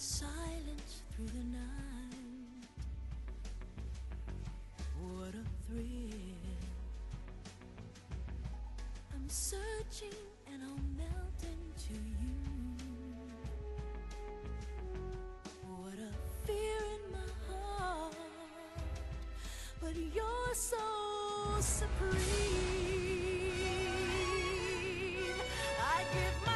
silence through the night. What a thrill. I'm searching and I'll melt into you. What a fear in my heart, but you're so supreme. I give my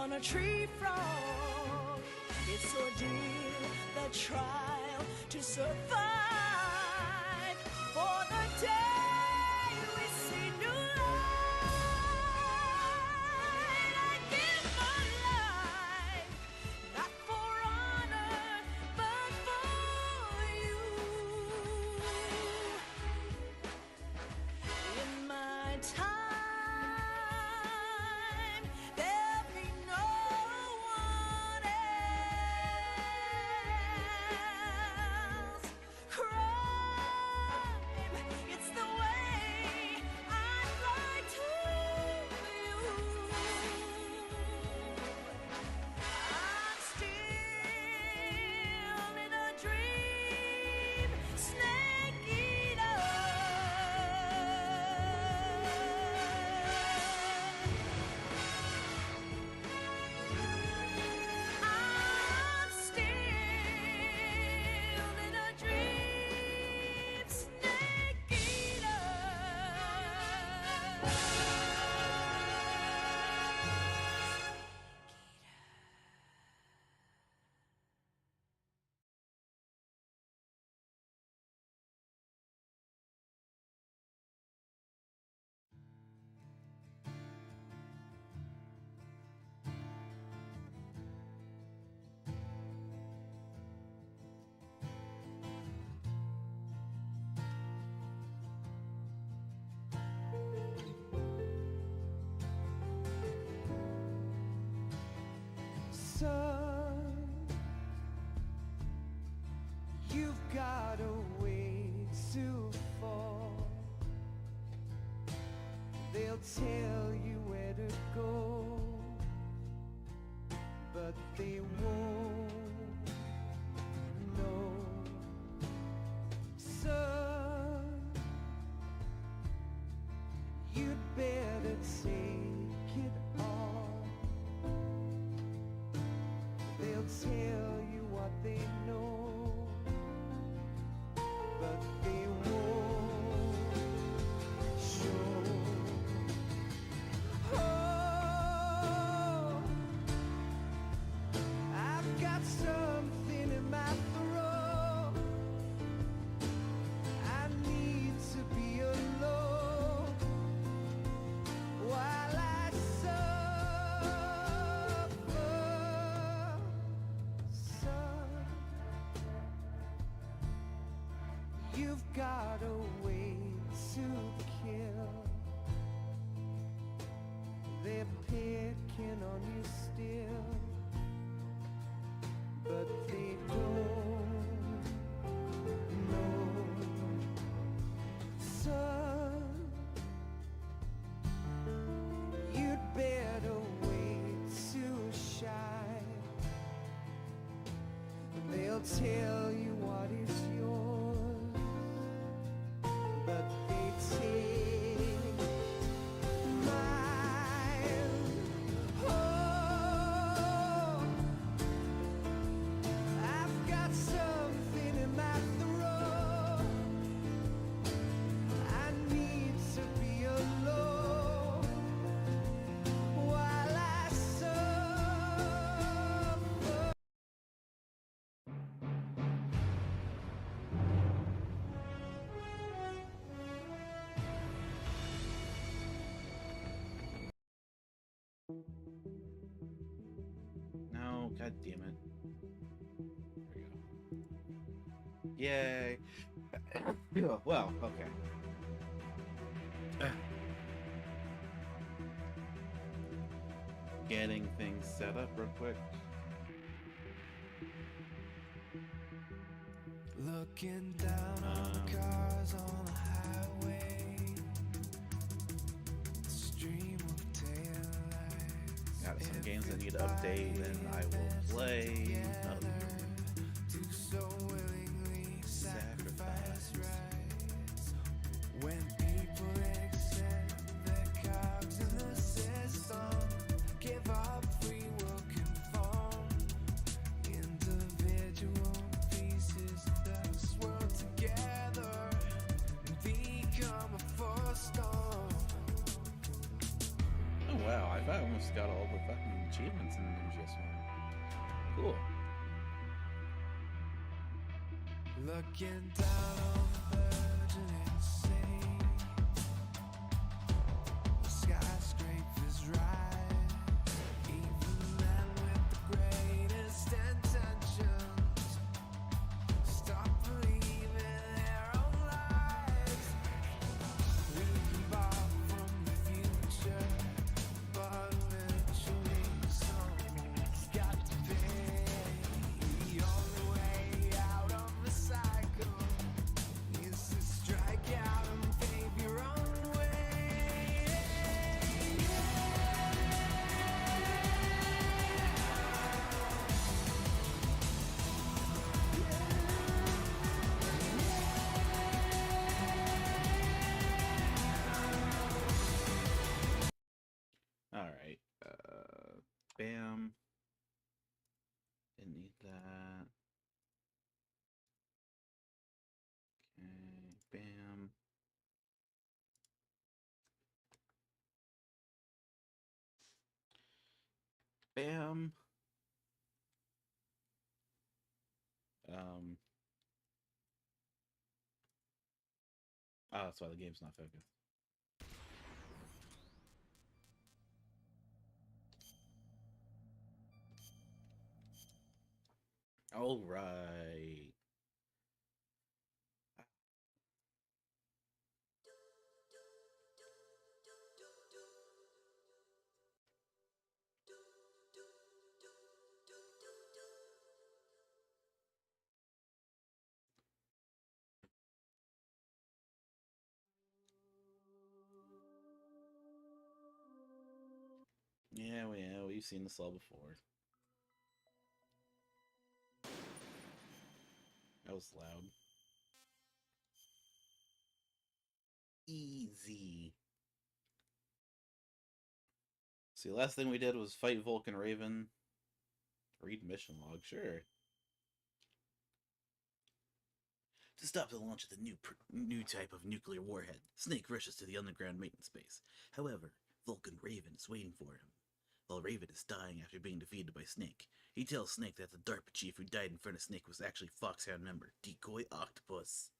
on a tree frog. It's ordeal, the trial to survive for the day we see new light. I give my life, not for honor, but for you. In my time, you've got a way to fall. They'll tell you where to go, but they won't know. Son, you'd better take it on. They'll tell you what they know, but they won't show. Oh, I've got something in my throat. I need to be alone while I suffer. Son, you've got a way to kill. They're picking on you still, but they don't know. Son, you'd better wait to shine. They'll tell you what is yours, but they take mine. Oh, I've got something in my throat. I need to be alone God damn it. There we go. Yay. Well, okay. Getting things set up real quick. Looking down on cars on the highway, stream of taillights. Got some games that need to update, and I will play. To so willingly sacrifice rights. When people accept their cogs in the system, give up free will conform. Individual pieces that swirl together and become a force storm. Oh wow, I almost got all the fucking achievements in MGS1. Cool. Looking down on the virgin insane, the skyscrapers rise, even men with the greatest intentions stop believing their own lies. We can borrow from the future, but eventually someone's got to pay. The only way out of the cycle is to strike out and pave your own way. Alright. Bam. Didn't need that. Okay, bam. Bam. Oh, that's why the game's not focused. All right. Yeah, we've seen this all before. That was loud. Easy. See, the last thing we did was fight Vulcan Raven. Read mission log, sure. To stop the launch of the new type of nuclear warhead, Snake rushes to the underground maintenance base. However, Vulcan Raven is waiting for him. While Raven is dying after being defeated by Snake, he tells Snake that the DARPA chief who died in front of Snake was actually Foxhound member Decoy Octopus.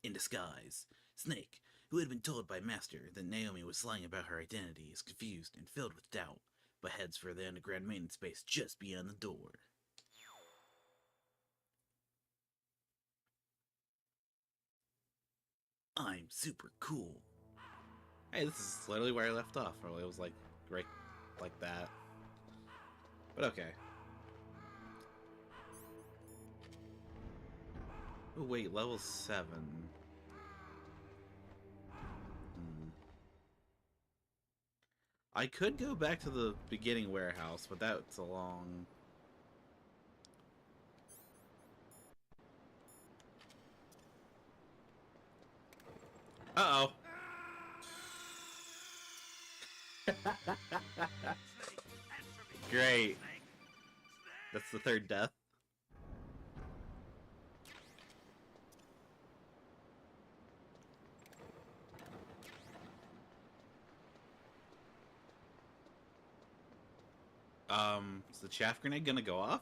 In disguise, Snake, who had been told by Master that Naomi was lying about her identity, is confused and filled with doubt, but heads for the underground maintenance base just beyond the door. I'm super cool. Hey, this is literally where I left off. Or it was like right like that. But okay. Oh wait, level 7. I could go back to the beginning warehouse, but that's a long... Uh-oh. Great. That's the third death. Is the chaff grenade gonna go off?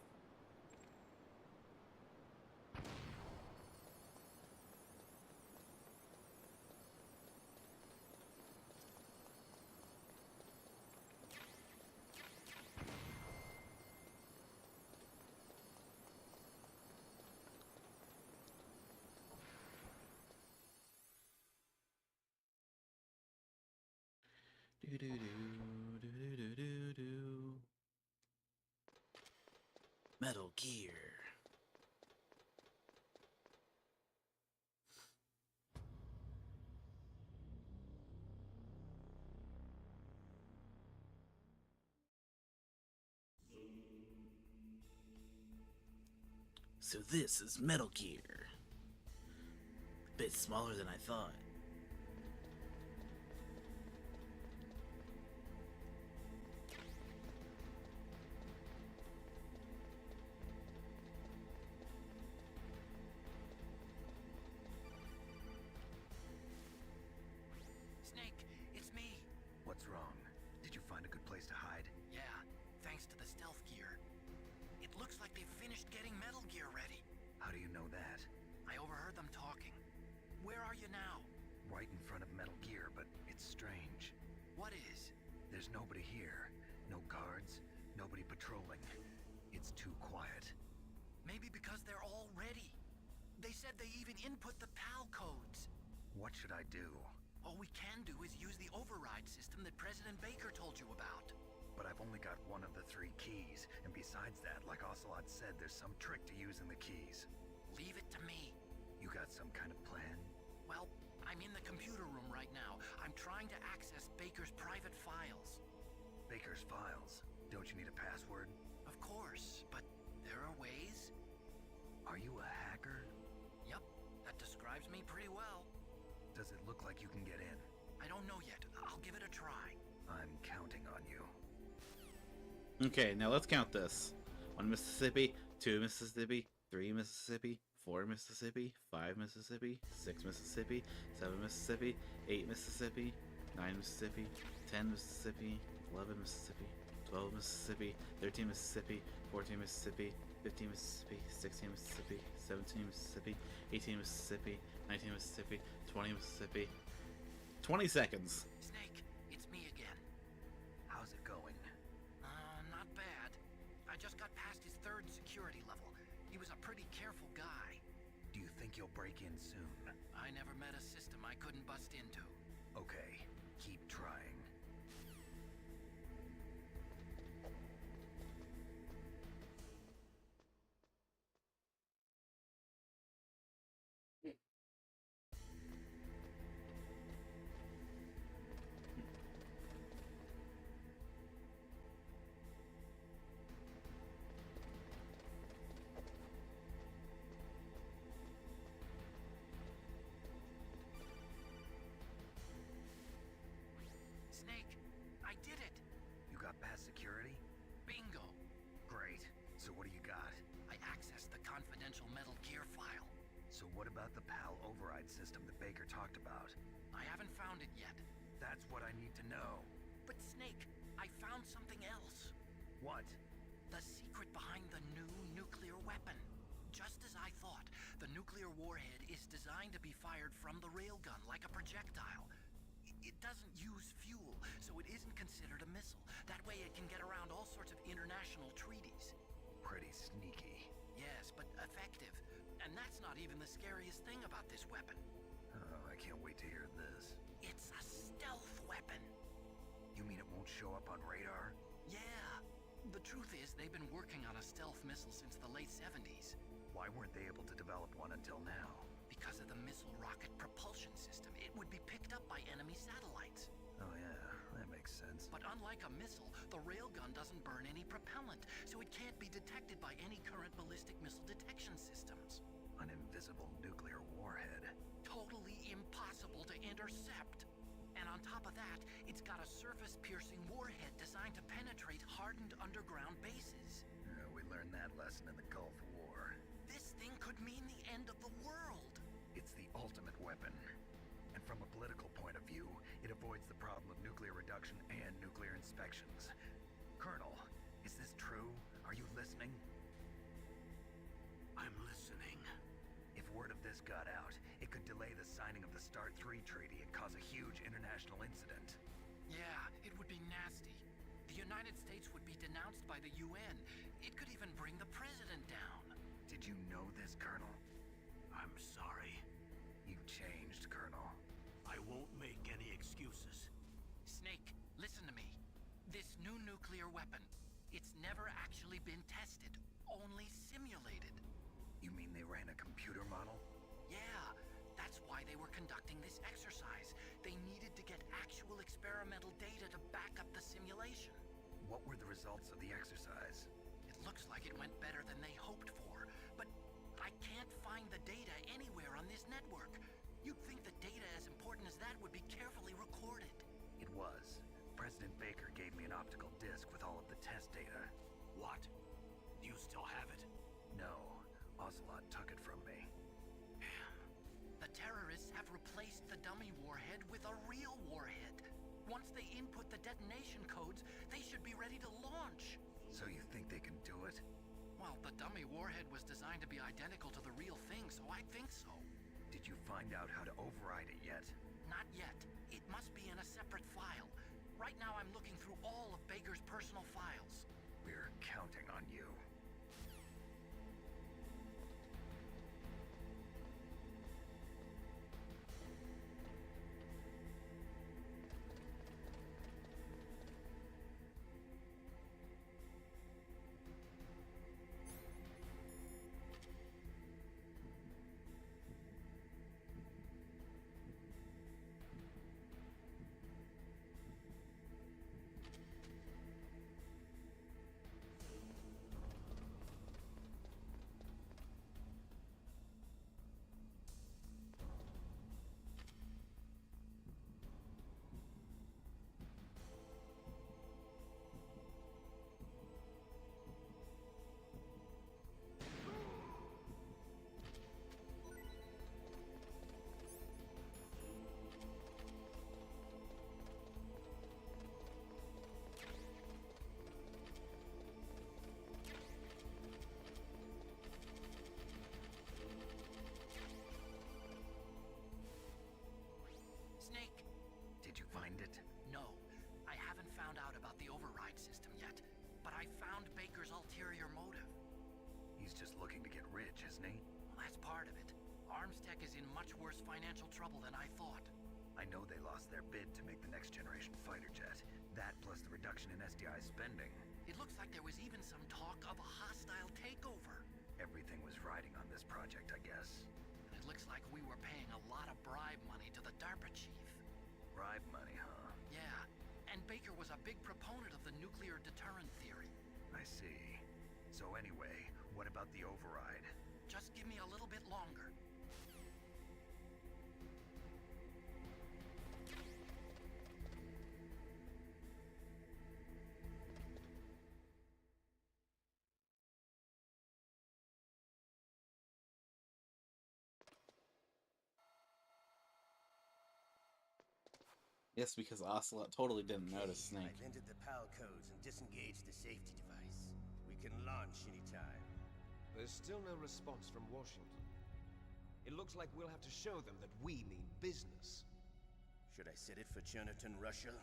Metal Gear. So this is Metal Gear. A bit smaller than I thought. Snake, it's me. What's wrong? Did you find a good place to hide? Yeah, thanks to the stealth gear. It looks like they've finished getting Metal Gear ready. How do you know that? I overheard them talking. Where are you now? Right in front of Metal Gear, but it's strange. What is? There's nobody here. No guards, nobody patrolling. It's too quiet. Maybe because they're all ready. They said they even input the PAL codes. What should I do? All we can do is use the override system that President Baker told you about. But I've only got one of the 3 keys, and besides that, like Ocelot said, there's some trick to using the keys. Leave it to me. You got some kind of plan? Well, I'm in the computer room right now. I'm trying to access Baker's private files. Baker's files? Don't you need a password? Of course, but there are ways. Are you a hacker? Yup, that describes me pretty well. Does it look like you can get in? I don't know yet. I'll give it a try. I'm counting on you. Okay, now let's count this. 1 Mississippi, 2 Mississippi, 3 Mississippi, 4 Mississippi, 5 Mississippi, 6 Mississippi, 7 Mississippi, 8 Mississippi, 9 Mississippi, 10 Mississippi, 11 Mississippi, 12 Mississippi, 13 Mississippi, 14 Mississippi, 15 Mississippi, 16 Mississippi, 17 Mississippi, 18 Mississippi, 19 Mississippi, 20 Mississippi. 20 seconds. Snake, it's me again. How's it going? Not bad. I just got past his 3rd security level. He was a pretty careful guy. Do you think you'll break in soon? I never met a system I couldn't bust into. Okay, keep trying. Snake, I did it! You got past security? Bingo! Great. So what do you got? I accessed the confidential Metal Gear file. So what about the PAL override system that Baker talked about? I haven't found it yet. That's what I need to know. But Snake, I found something else. What? The secret behind the new nuclear weapon. Just as I thought, the nuclear warhead is designed to be fired from the railgun like a projectile. It doesn't use fuel, so it isn't considered a missile. That way it can get around all sorts of international treaties. Pretty sneaky. Yes, but effective. And that's not even the scariest thing about this weapon. Oh, I can't wait to hear this. It's a stealth weapon. You mean it won't show up on radar? Yeah. The truth is, they've been working on a stealth missile since the late 70s. Why weren't they able to develop one until now? Because of the missile rocket propulsion system, it would be picked up by enemy satellites. Oh yeah, that makes sense. But unlike a missile, the railgun doesn't burn any propellant, so it can't be detected by any current ballistic missile detection systems. An invisible nuclear warhead. Totally impossible to intercept. And on top of that, it's got a surface-piercing warhead designed to penetrate hardened underground bases. We learned that lesson in the Gulf War. This thing could mean the end of the world. It's the ultimate weapon. And from a political point of view, it avoids the problem of nuclear reduction and nuclear inspections. Colonel, is this true? Are you listening? I'm listening. If word of this got out, it could delay the signing of the START 3 treaty and cause a huge international incident. Yeah, it would be nasty. The United States would be denounced by the UN. It could even bring the president down. Did you know this, Colonel? I'm sorry. You changed, Colonel. I won't make any excuses. Snake, listen. nuclear weapon. It's never actually been tested, only simulated. You mean they ran a computer model? Yeah, that's why they were conducting this exercise. They needed to get actual experimental data to back up the simulation. What were the results of the exercise? It looks like it went better than they hoped for, but I can't find the data anywhere on this network. You'd think the data as important as that would be carefully recorded. It was. President Baker gave me an optical disc with all of the test data. What? You still have it? No, Ocelot took it from me. The terrorists have replaced the dummy warhead with a real warhead. Once they input the detonation codes, they should be ready to launch. So you think they can do it? Well, the dummy warhead was designed to be identical to the real thing, so I think so. Did you find out how to override it yet? Not yet. It must be in a separate file. Right now I'm looking through all of Baker's personal files. We're counting on you. Snake! Did you find it? No, I haven't found out about the override system yet, but I found Baker's ulterior motive. He's just looking to get rich, isn't he? Well, that's part of it. Armstech is in much worse financial trouble than I thought. I know they lost their bid to make the next generation fighter jet. That plus the reduction in SDI spending. It looks like there was even some talk of a hostile takeover. Everything was riding on this project, I guess. And it looks like we were paying a lot of bribe money to the DARPA chief. Bribe money, huh? Yeah, and Baker was a big proponent of the nuclear deterrent theory. I see. So anyway, what about the override? Just give me a little bit longer. Yes, because Ocelot totally didn't notice Snake. I've entered the PAL codes and disengaged the safety device. We can launch anytime. There's still no response from Washington. It looks like we'll have to show them that we mean business. Should I set it for Cherniton, Russia?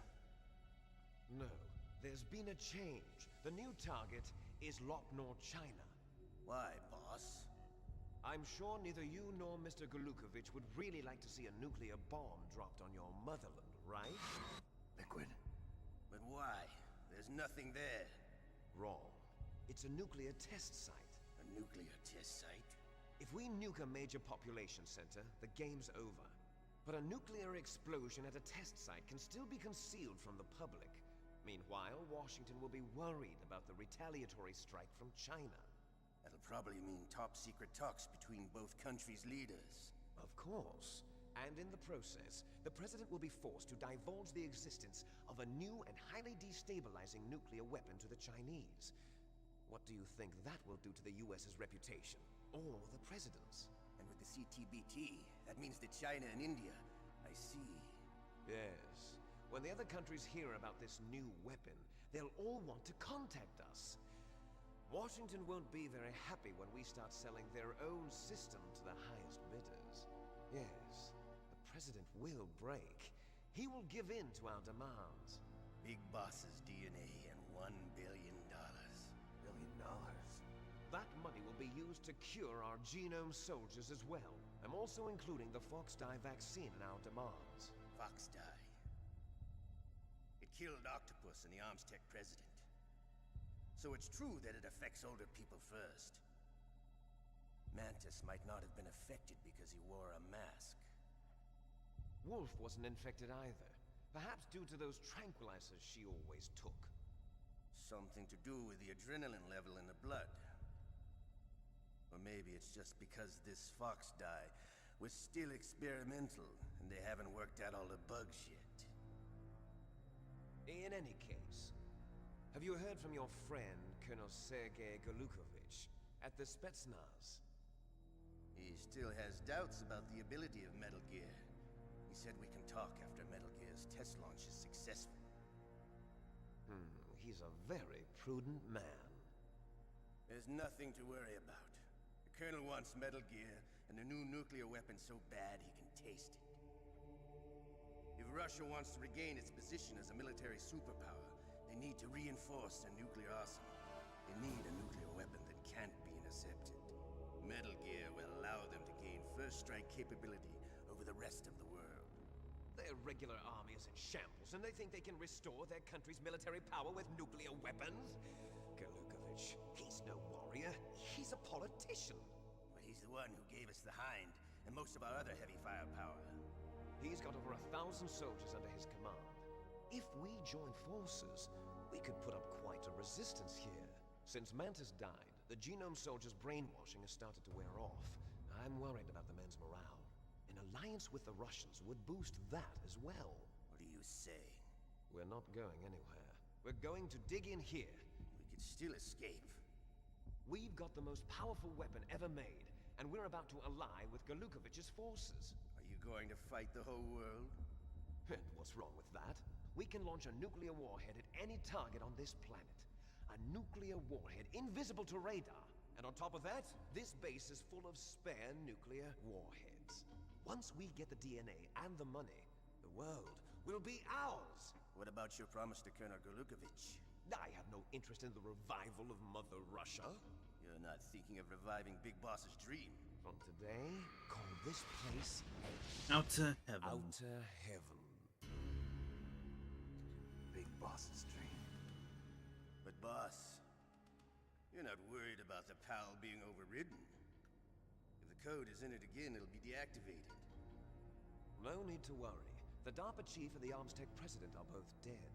No, there's been a change. The new target is Lopnor, China. Why, boss? I'm sure neither you nor Mr. Golukovich would really like to see a nuclear bomb dropped on your motherland, right? Liquid. But why? There's nothing there. Wrong. It's a nuclear test site. A nuclear test site? If we nuke a major population center, the game's over. But a nuclear explosion at a test site can still be concealed from the public. Meanwhile, Washington will be worried about the retaliatory strike from China. That'll probably mean top-secret talks between both countries' leaders. Of course. And in the process, the President will be forced to divulge the existence of a new and highly destabilizing nuclear weapon to the Chinese. What do you think that will do to the US's reputation? Or the President's? And with the CTBT, that means that China and India. I see. Yes. When the other countries hear about this new weapon, they'll all want to contact us. Washington won't be very happy when we start selling their own system to the highest bidders. Yes, the President will break. He will give in to our demands. Big boss's DNA and $1 billion. $1 billion? That money will be used to cure our genome soldiers as well. I'm also including the Fox dye vaccine in our demands. Fox dye. It killed Octopus and the Armstech president. So it's true that it affects older people first. Mantis might not have been affected because he wore a mask. Wolf wasn't infected either. Perhaps due to those tranquilizers she always took. Something to do with the adrenaline level in the blood. Or maybe it's just because this fox dye was still experimental and they haven't worked out all the bugs yet. In any case, have you heard from your friend, Colonel Sergei Golukovich, at the Spetsnaz? He still has doubts about the ability of Metal Gear. He said we can talk after Metal Gear's test launch is successful. He's a very prudent man. There's nothing to worry about. The Colonel wants Metal Gear and a new nuclear weapon so bad he can taste it. If Russia wants to regain its position as a military superpower, they need to reinforce their nuclear arsenal. They need a nuclear weapon that can't be intercepted. Metal Gear will allow them to gain first strike capability over the rest of the world. Their regular army is in shambles, and they think they can restore their country's military power with nuclear weapons? Golukovich, he's no warrior. He's a politician. But he's the one who gave us the Hind and most of our other heavy firepower. He's got over 1,000 soldiers under his command. If we join forces, we could put up quite a resistance here. Since Mantis died, the Genome Soldiers' brainwashing has started to wear off. I'm worried about the men's morale. An alliance with the Russians would boost that as well. What are you saying? We're not going anywhere. We're going to dig in here. We could still escape. We've got the most powerful weapon ever made, and we're about to ally with Golukovich's forces. Are you going to fight the whole world? And what's wrong with that? We can launch a nuclear warhead at any target on this planet. A nuclear warhead invisible to radar. And on top of that, this base is full of spare nuclear warheads. Once we get the DNA and the money, the world will be ours. What about your promise to Colonel Golukovich? I have no interest in the revival of Mother Russia. You're not thinking of reviving Big Boss's dream. From today, call this place Outer Heaven. Outer Heaven. Big Boss's dream. But boss, you're not worried about the PAL being overridden. If the code is in it again, it'll be deactivated. No need to worry. The DARPA chief and the Armstech president are both dead.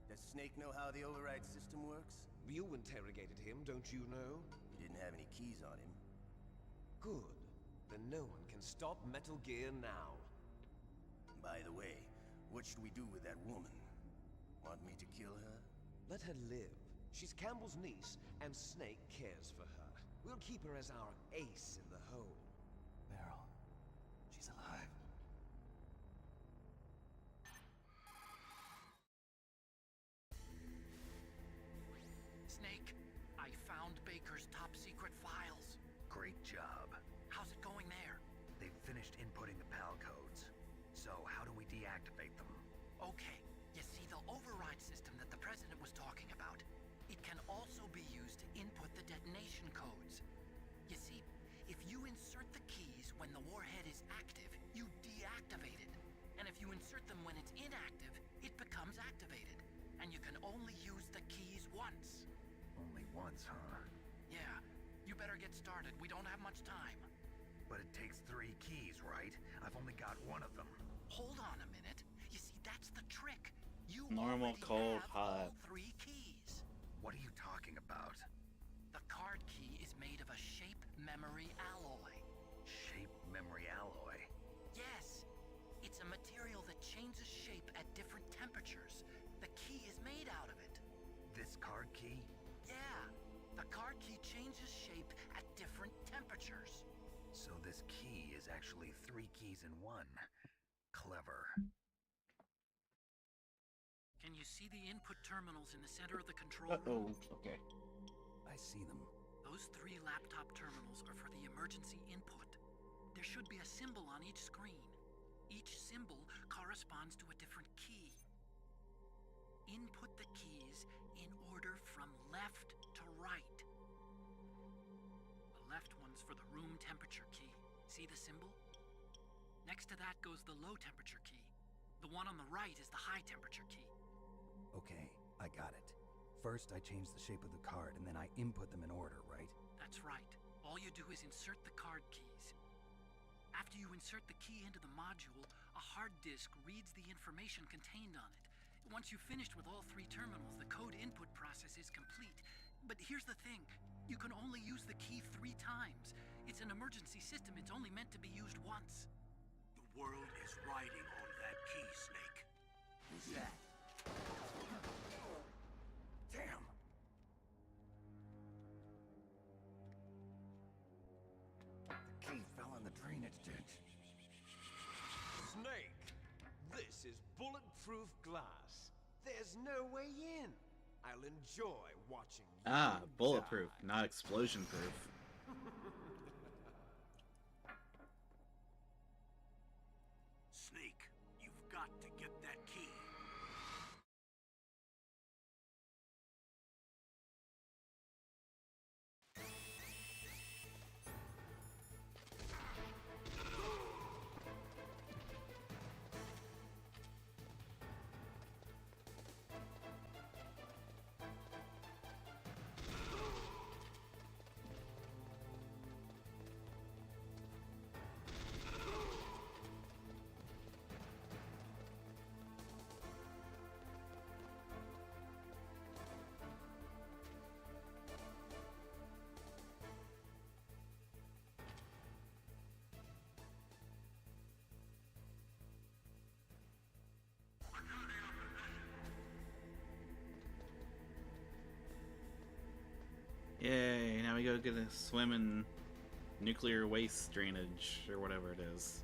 Does Snake know how the override system works? You interrogated him, don't you know? He didn't have any keys on him. Good. Then no one can stop Metal Gear now. By the way, what should we do with that woman? Want me to kill her? Let her live. She's Campbell's niece, and Snake cares for her. We'll keep her as our ace in the hole. Meryl, she's alive. Snake, I found Baker's top secret files. Great job. How's it going there? They've finished inputting the PAL codes. So how do we deactivate them? Okay, you see the override system that the president was talking about? It can also be used to input the detonation codes. You see, if you insert the keys when the warhead is active, you deactivate it. And if you insert them when it's inactive, it becomes activated. And you can only use the keys once. Only once, huh? Yeah, you better get started. We don't have much time. But it takes 3 keys, right? I've only got one of them. Hold on a minute. You see, that's the trick. You Normal, already cold, have hot. all 3 keys. What are you talking about? The card key is made of a shape memory alloy. Shape memory alloy. Yes, it's a material that changes shape at different temperatures. The key is made out of it. This card key? Yeah, the card key changes shape at different temperatures. So this key is actually 3 keys in one. Clever. Can you see the input terminals in the center of the control room? Okay. I see them. Those 3 laptop terminals are for the emergency input. There should be a symbol on each screen. Each symbol corresponds to a different key. Input the keys in order from left to right. The left one's for the room temperature key. See the symbol? Next to that goes the low temperature key. The one on the right is the high temperature key. first I change the shape of the card, and then I input them in order, right? That's right. All you do is insert the card keys. After you insert the key into the module, a hard disk reads the information contained on it. Once you've finished with all 3 terminals, the code input process is complete. But here's the thing. You can only use the key 3 times. It's an emergency system. It's only meant to be used once. The world is riding on that key, Snake. Who's that? Damn! The key fell in the drainage ditch. Snake, this is bulletproof glass. There's no way in. I'll enjoy watching you Ah, bulletproof, die. not explosion proof. Snake, you've got to get that key. Yay, now we go get a swim in nuclear waste drainage, or whatever it is.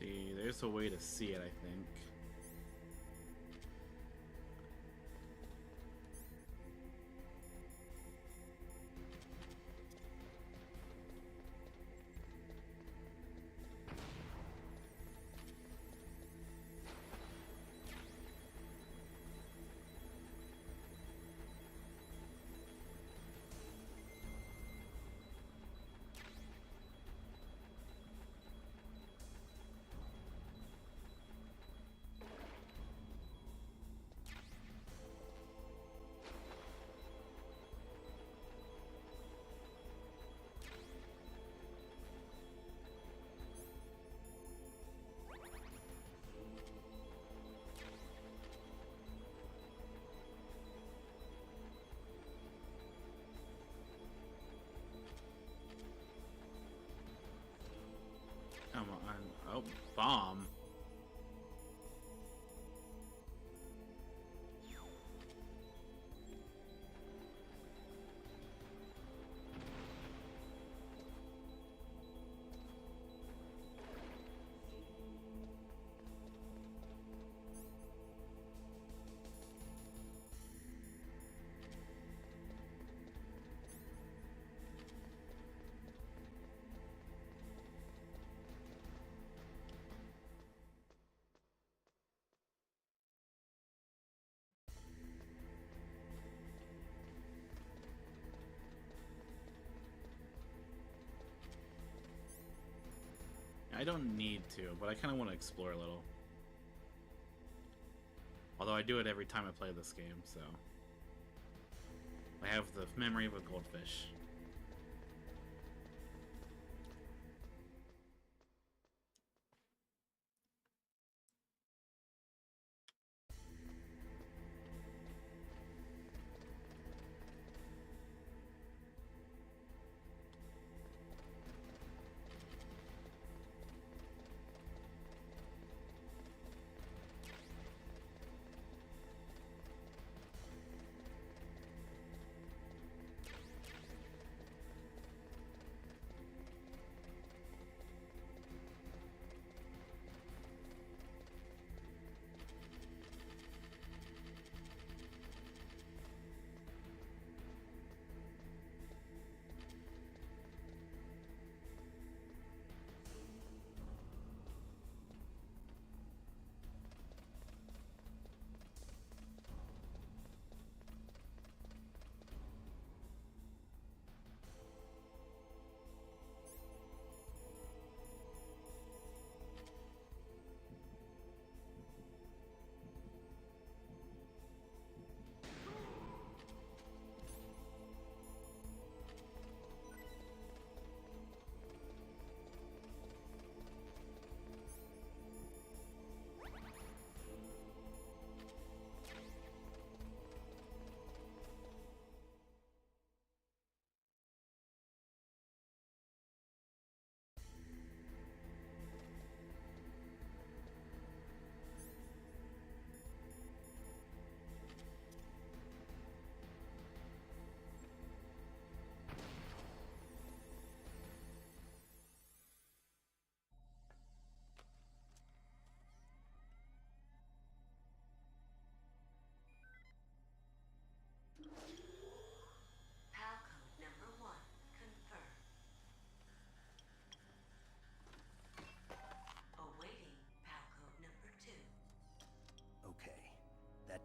See, there's a way to see it, I think. Come on. Oh, bomb. I don't need to, but I kind of want to explore a little. Although I do it every time I play this game, so... I have the memory of a goldfish.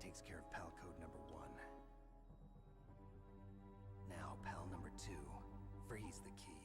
takes care of pal code number 1. Now, pal number 2, freeze the key.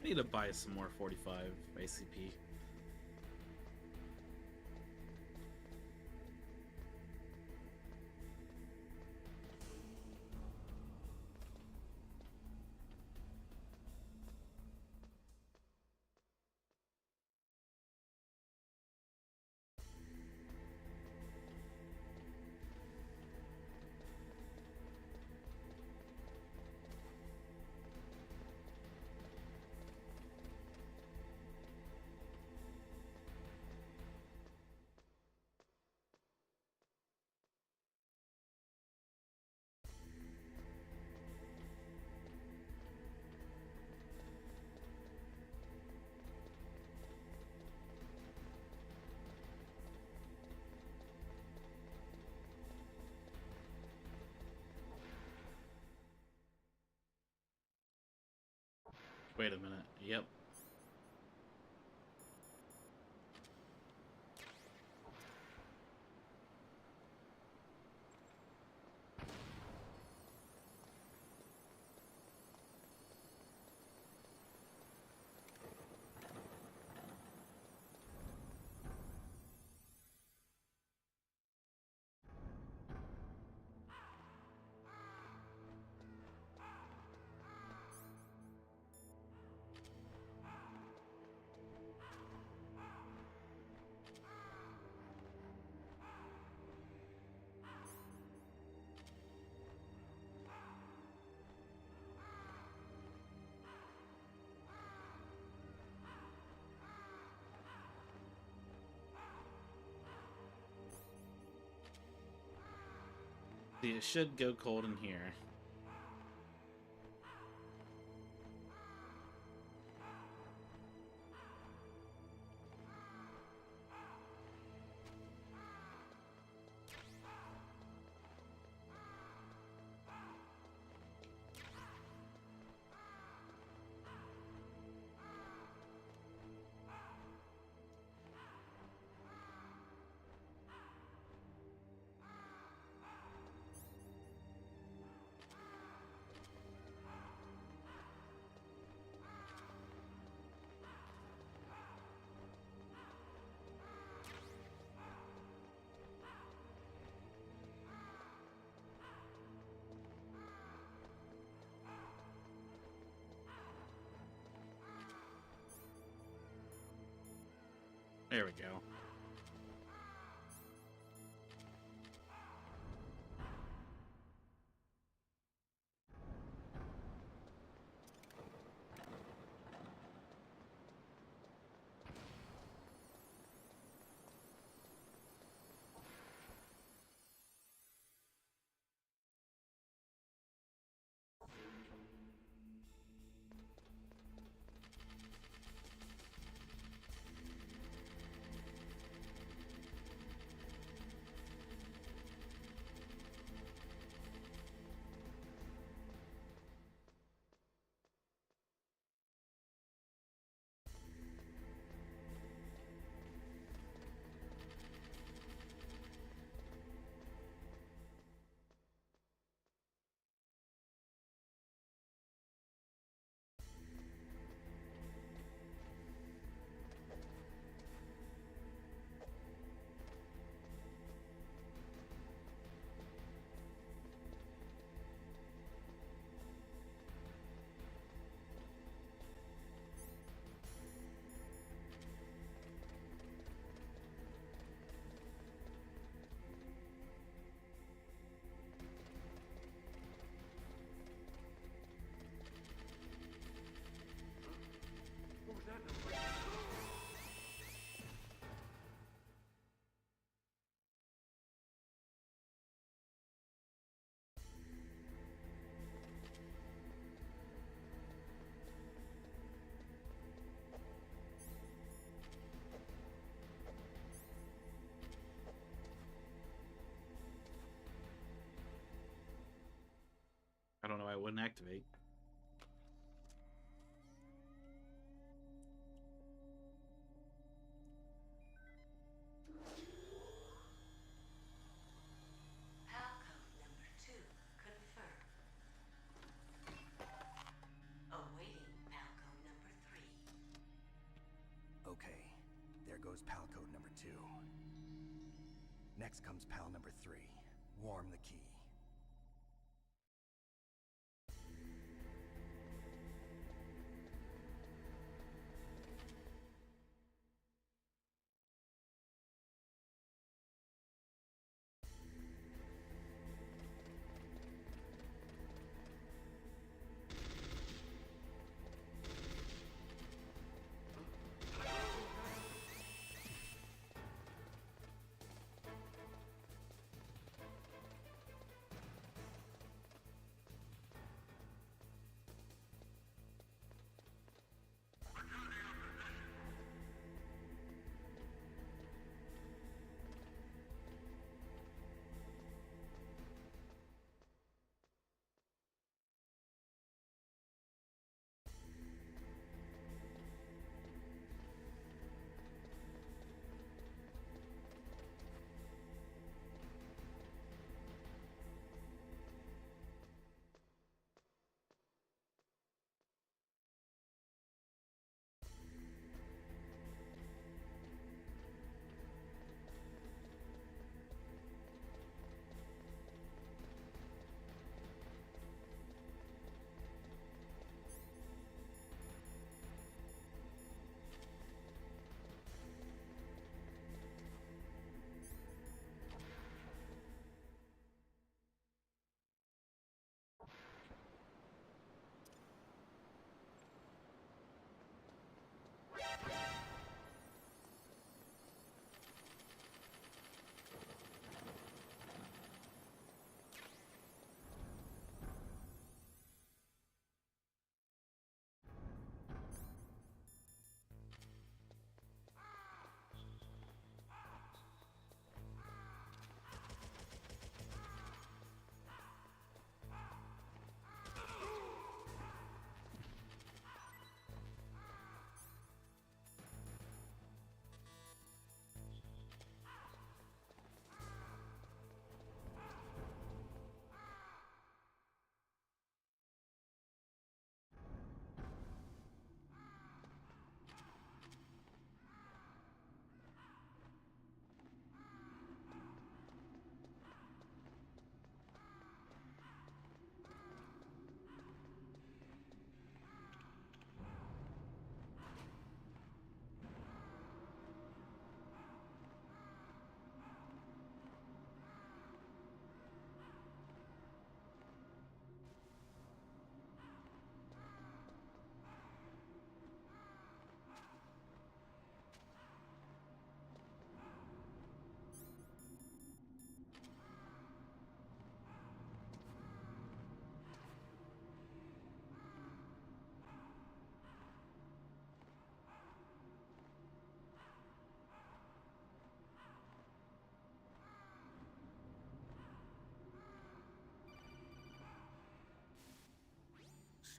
I need to buy some more 45 ICP. Wait a minute. Yep. See, it should go cold in here. There we go. why it wouldn't activate. Palcode number 2 confirmed. Awaiting Palcode number 3. Okay, there goes pal code number 2. Next comes pal number 3. Warm the key.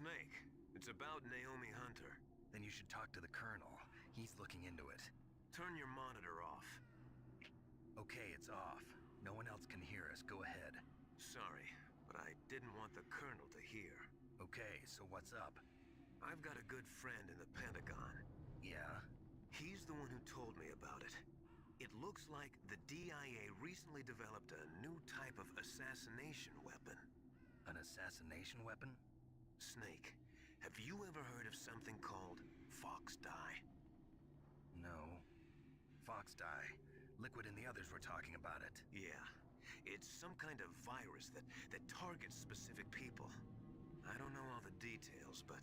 Snake, it's about Naomi Hunter. Then you should talk to the Colonel. He's looking into it. Turn your monitor off. Okay, it's off. No one else can hear us. Go ahead. Sorry, but I didn't want the Colonel to hear. Okay, so what's up? I've got a good friend in the Pentagon. Yeah? He's the one who told me about it. It looks like the DIA recently developed a new type of assassination weapon. An assassination weapon? Snake, have you ever heard of something called Fox Dye? No. Fox dye. Liquid and the others were talking about it. Yeah. It's some kind of virus that targets specific people. I don't know all the details, but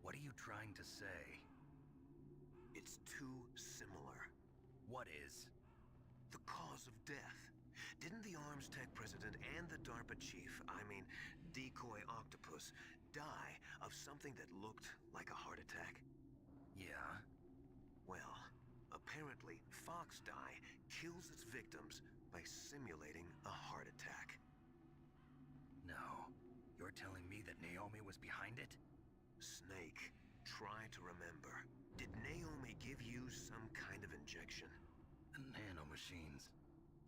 What are you trying to say? it's too similar. What is? The cause of death. Didn't the Arms Tech president and the DARPA chief, I mean, Decoy Octopus, die of something that looked like a heart attack? Yeah? Well, apparently Fox Dye kills its victims by simulating a heart attack. No. You're telling me that Naomi was behind it? Snake, try to remember. Did Naomi give you some kind of injection? The nanomachines.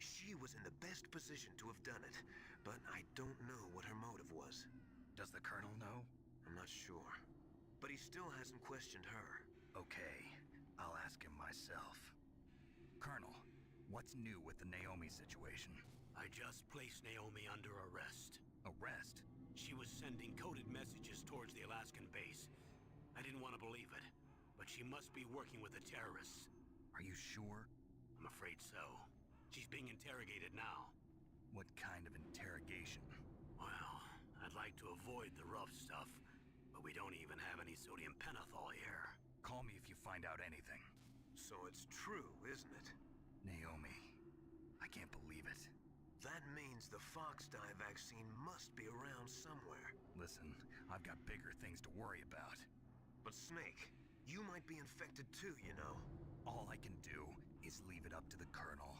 She was in the best position to have done it, but I don't know what her motive was. Does the Colonel know? I'm not sure. But he still hasn't questioned her. Okay, I'll ask him myself. Colonel, what's new with the Naomi situation? I just placed Naomi under arrest. Arrest? She was sending coded messages towards the Alaskan base. I didn't want to believe it, but she must be working with the terrorists. Are you sure? I'm afraid so. She's being interrogated now. What kind of interrogation? Well, I'd like to avoid the rough stuff, but we don't even have any sodium pentothal here. Call me if you find out anything. So it's true, isn't it? Naomi, I can't believe it. That means the Fox dye vaccine must be around somewhere. Listen, I've got bigger things to worry about. But Snake, you might be infected too, you know. All I can do is leave it up to the Colonel.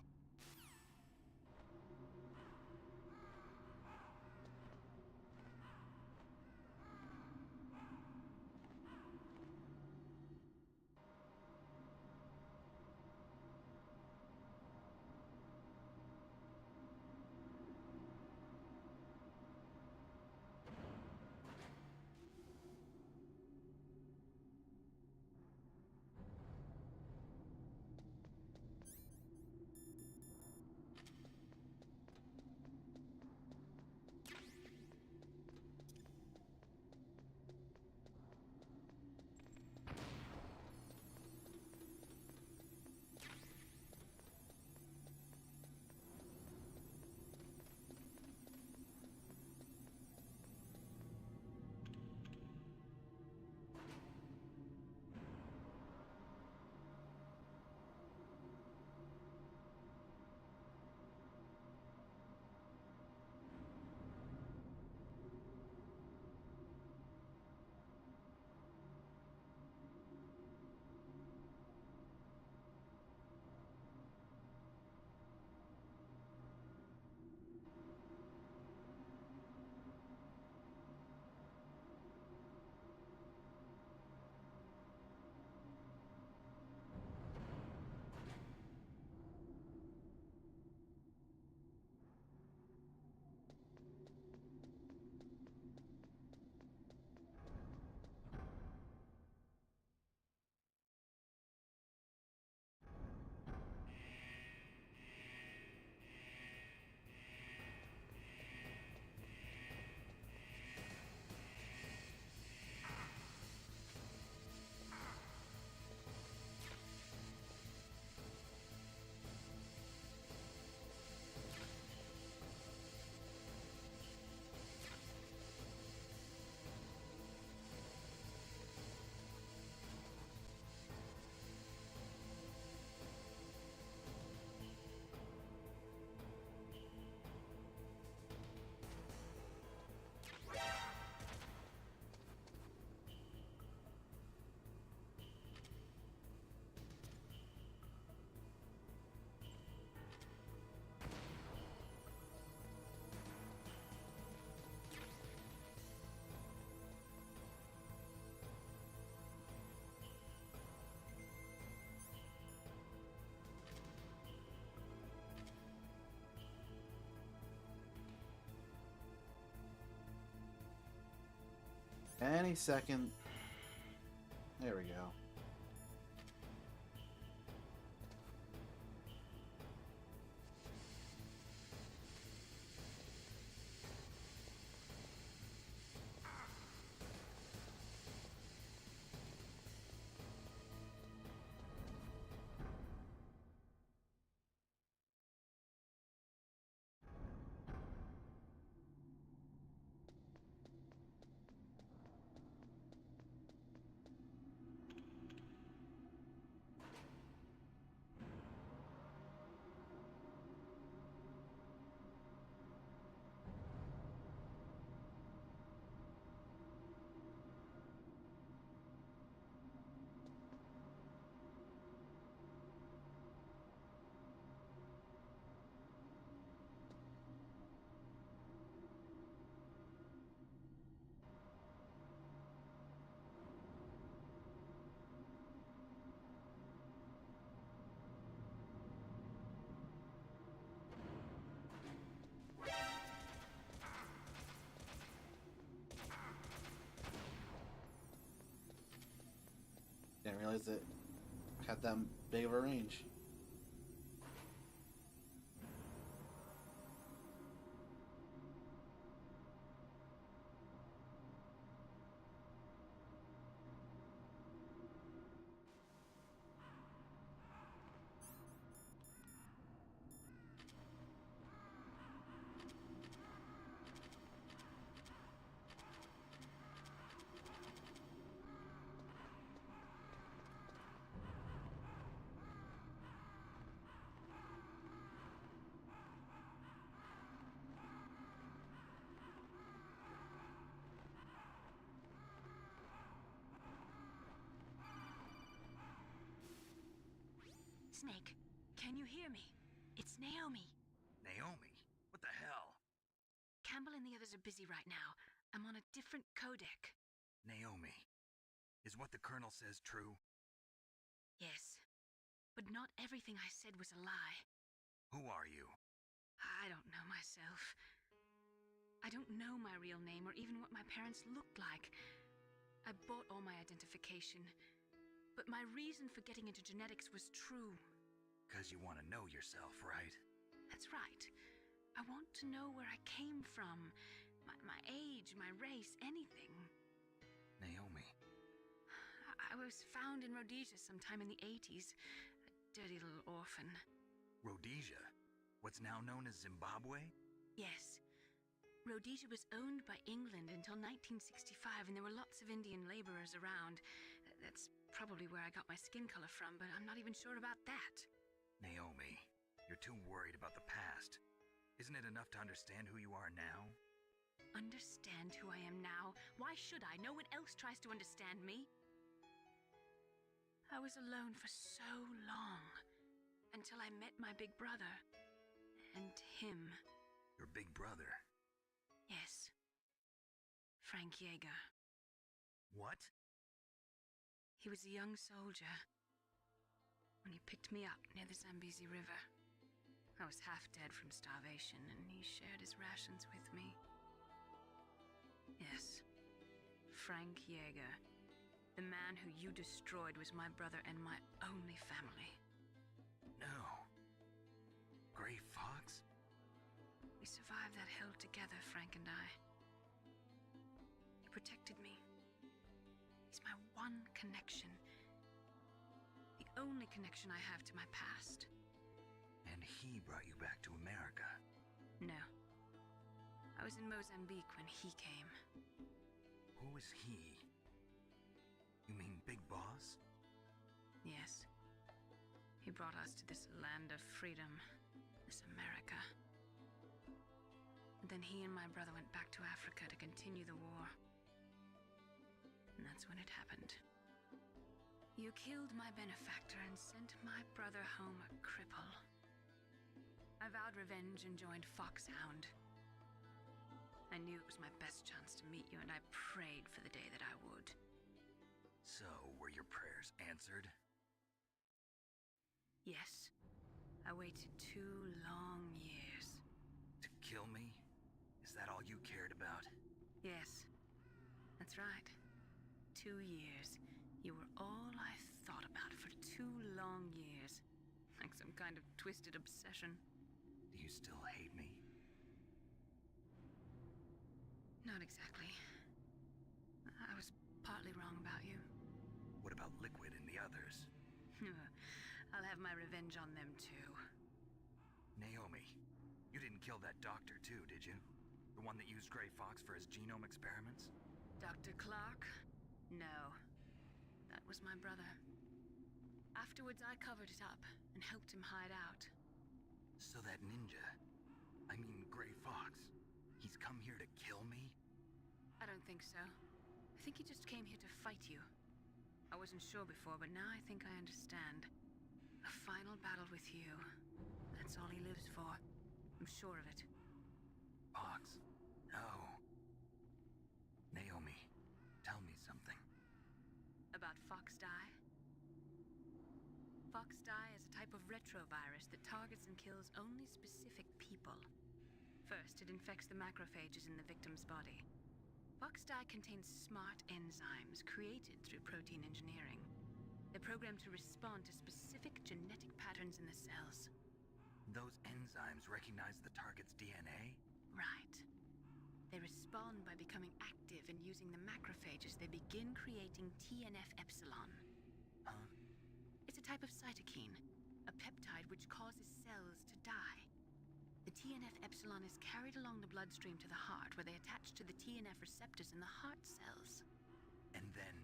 Any second. There we go. realize it had that big of a range. Snake, can you hear me? It's Naomi. Naomi? What the hell? Campbell and the others are busy right now. I'm on a different codec. Naomi, is what the Colonel says true? Yes, but not everything I said was a lie. Who are you? I don't know myself. I don't know my real name or even what my parents looked like. I bought all my identification, but my reason for getting into genetics was true. 'Cause you want to know yourself, right? That's right. I want to know where I came from, my age, my race, anything. Naomi. I was found in Rhodesia sometime in the 80s. A dirty little orphan. Rhodesia? What's now known as Zimbabwe? Yes. Rhodesia was owned by England until 1965, and there were lots of Indian laborers around. That's probably where I got my skin color from, but I'm not even sure about that. Naomi, you're too worried about the past. Isn't it enough to understand who you are now? Understand who I am now? Why should I? No one else tries to understand me. I was alone for so long, until I met my big brother. And him. Your big brother? Yes. Frank Yeager. What? He was a young soldier when he picked me up near the Zambezi River. I was half dead from starvation, and he shared his rations with me. Yes, Frank Yeager. The man who you destroyed was my brother and my only family. No. Gray Fox? We survived that hell together, Frank and I. He protected me. He's my one connection. The only connection I have to my past. And he brought you back to America? No. I was in Mozambique when he came. Who was he? You mean Big Boss? Yes. He brought us to this land of freedom, this America. And then he and my brother went back to Africa to continue the war. And that's when it happened. You killed my benefactor and sent my brother home a cripple. I vowed revenge and joined Foxhound. I knew it was my best chance to meet you, and I prayed for the day that I would. So, were your prayers answered? Yes. I waited 2 long years. To kill me? Is that all you cared about? Yes. That's right. 2 years. You were all I thought about for 2 long years. Like some kind of twisted obsession. Do you still hate me? Not exactly. I was partly wrong about you. What about Liquid and the others? I'll have my revenge on them too. Naomi, you didn't kill that doctor too, did you? The one that used Gray Fox for his genome experiments? Dr. Clark? No. That was my brother. Afterwards, I covered it up and helped him hide out. So that ninja, I mean Gray Fox, he's come here to kill me? I don't think so. I think he just came here to fight you. I wasn't sure before, but now I think I understand. A final battle with you. That's all he lives for. I'm sure of it. Fox? No. Naomi, tell me something. About Foxdie? Foxdie is a type of retrovirus that targets and kills only specific people. First, it infects the macrophages in the victim's body. Foxdie contains smart enzymes created through protein engineering. They're programmed to respond to specific genetic patterns in the cells. Those enzymes recognize the target's DNA? Right. They respond by becoming active and using the macrophages. They begin creating TNF-epsilon. Huh? It's a type of cytokine, a peptide which causes cells to die. The TNF-epsilon is carried along the bloodstream to the heart, where they attach to the TNF receptors in the heart cells. And then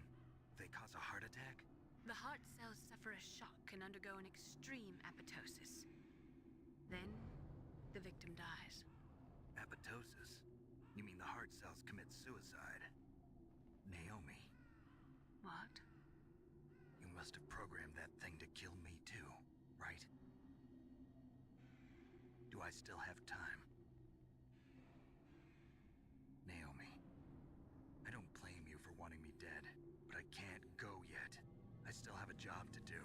they cause a heart attack? The heart cells suffer a shock and undergo an extreme apoptosis. Then, the victim dies. Apoptosis? You mean the heart cells commit suicide? Naomi, What? you must have programmed that thing to kill me too, right? Do I still have time? Naomi, I don't blame you for wanting me dead, but I can't go yet. I still have a job to do.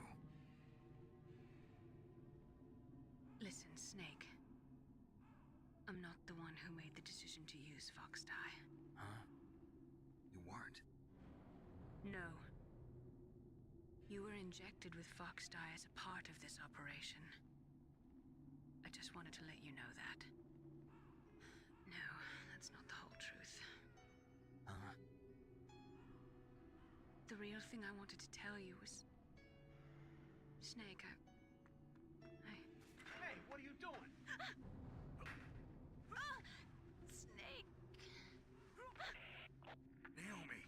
Listen, Snake. I'm not the one who made the decision to use Fox dye. Huh? You weren't? No. You were injected with Fox dye as a part of this operation. I just wanted to let you know that. No, that's not the whole truth. Huh? The real thing I wanted to tell you was... Snake, Hey, what are you doing? Snake! Naomi!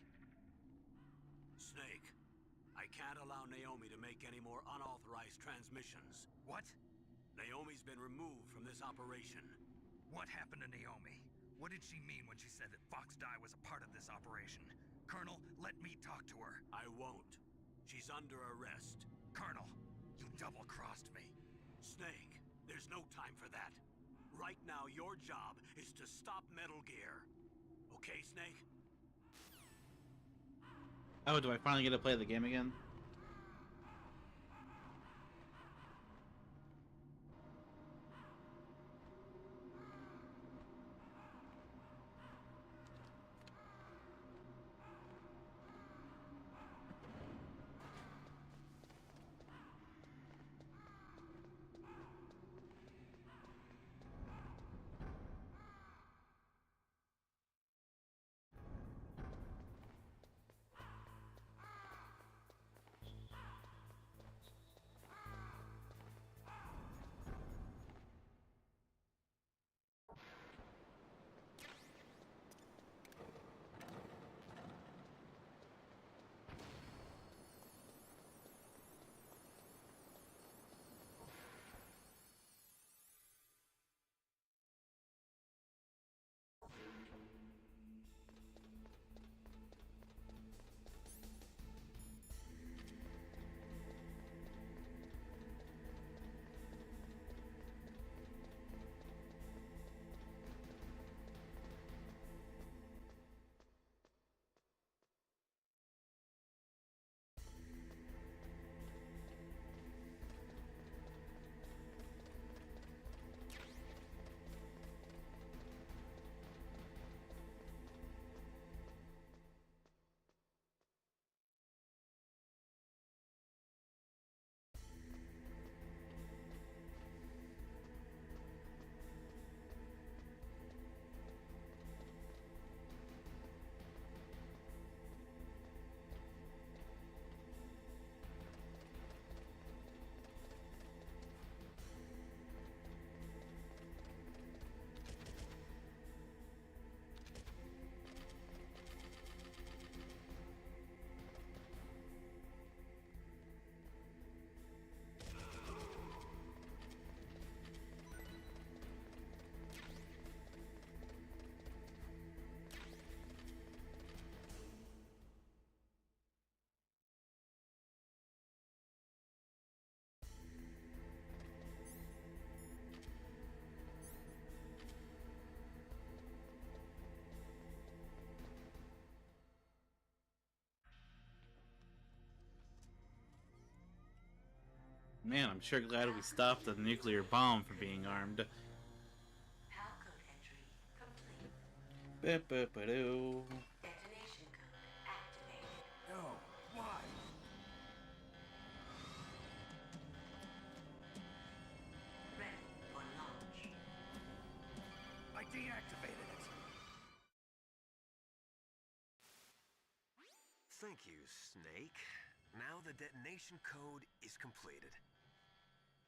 Snake, I can't allow Naomi to make any more unauthorized transmissions. What? Naomi's been removed from this operation. What happened to Naomi? What did she mean when she said that Fox dye was a part of this operation? Colonel, let me talk to her. I won't. She's under arrest. Colonel, you double-crossed me. Snake, there's no time for that. Right now, your job is to stop Metal Gear. Okay, Snake? Oh, do I finally get to play the game again? Man, I'm sure glad we stopped the nuclear bomb from being armed. Palcode entry complete. Ba-ba-ba-doo. Detonation code activated. No, why? Thank you, Snake. Now the detonation code is completed.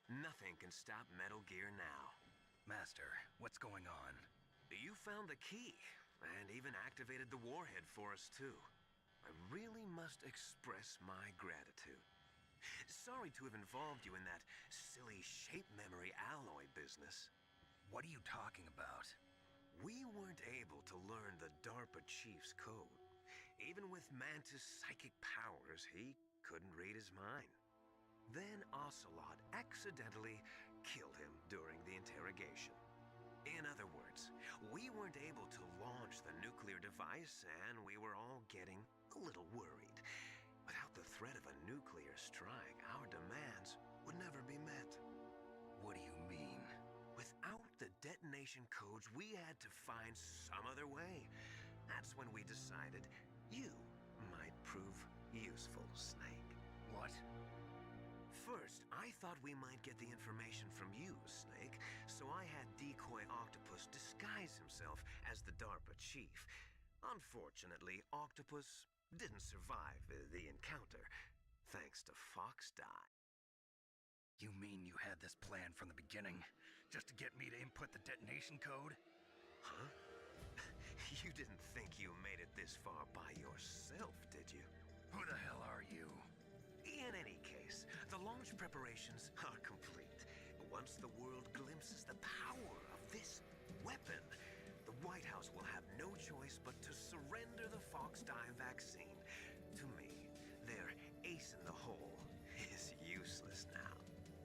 Nothing can stop Metal Gear now. Master, what's going on? You found the key, and even activated the warhead for us, too. I really must express my gratitude. Sorry to have involved you in that silly shape memory alloy business. What are you talking about? We weren't able to learn the DARPA chief's code. Even with Mantis' psychic powers, he couldn't read his mind. Then Ocelot accidentally killed him during the interrogation. In other words, we weren't able to launch the nuclear device, and we were all getting a little worried. Without the threat of a nuclear strike, our demands would never be met. What do you mean? Without the detonation codes, we had to find some other way. That's when we decided you might prove useful, Snake. What? First, I thought we might get the information from you, Snake, so I had Decoy Octopus disguise himself as the DARPA chief. Unfortunately, Octopus didn't survive the encounter, thanks to Fox Die. You mean you had this plan from the beginning, just to get me to input the detonation code? Huh? You didn't think you made it this far by yourself, did you? Who the hell are you? In any case, the launch preparations are complete. Once the world glimpses the power of this weapon, the White House will have no choice but to surrender the Fox Die vaccine. To me, their ace in the hole is useless now.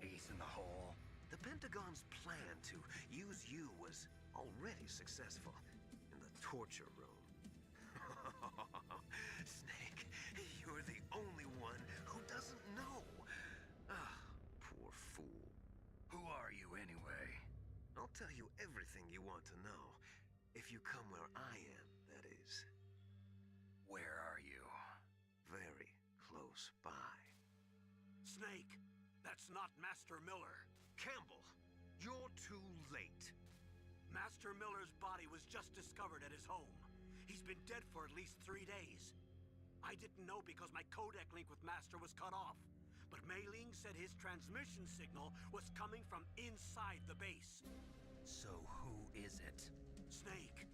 Ace in the hole? The Pentagon's plan to use you was already successful in the torture room. Snake, you're the only one who doesn't know. Ah, poor fool. Who are you anyway? I'll tell you everything you want to know. If you come where I am, that is. Where are you? Very close by. Snake, that's not Master Miller. Campbell, you're too late. Master Miller's body was just discovered at his home. He's been dead for at least 3 days. I didn't know because my codec link with Master was cut off. But Mei Ling said his transmission signal was coming from inside the base. So who is it? Snake,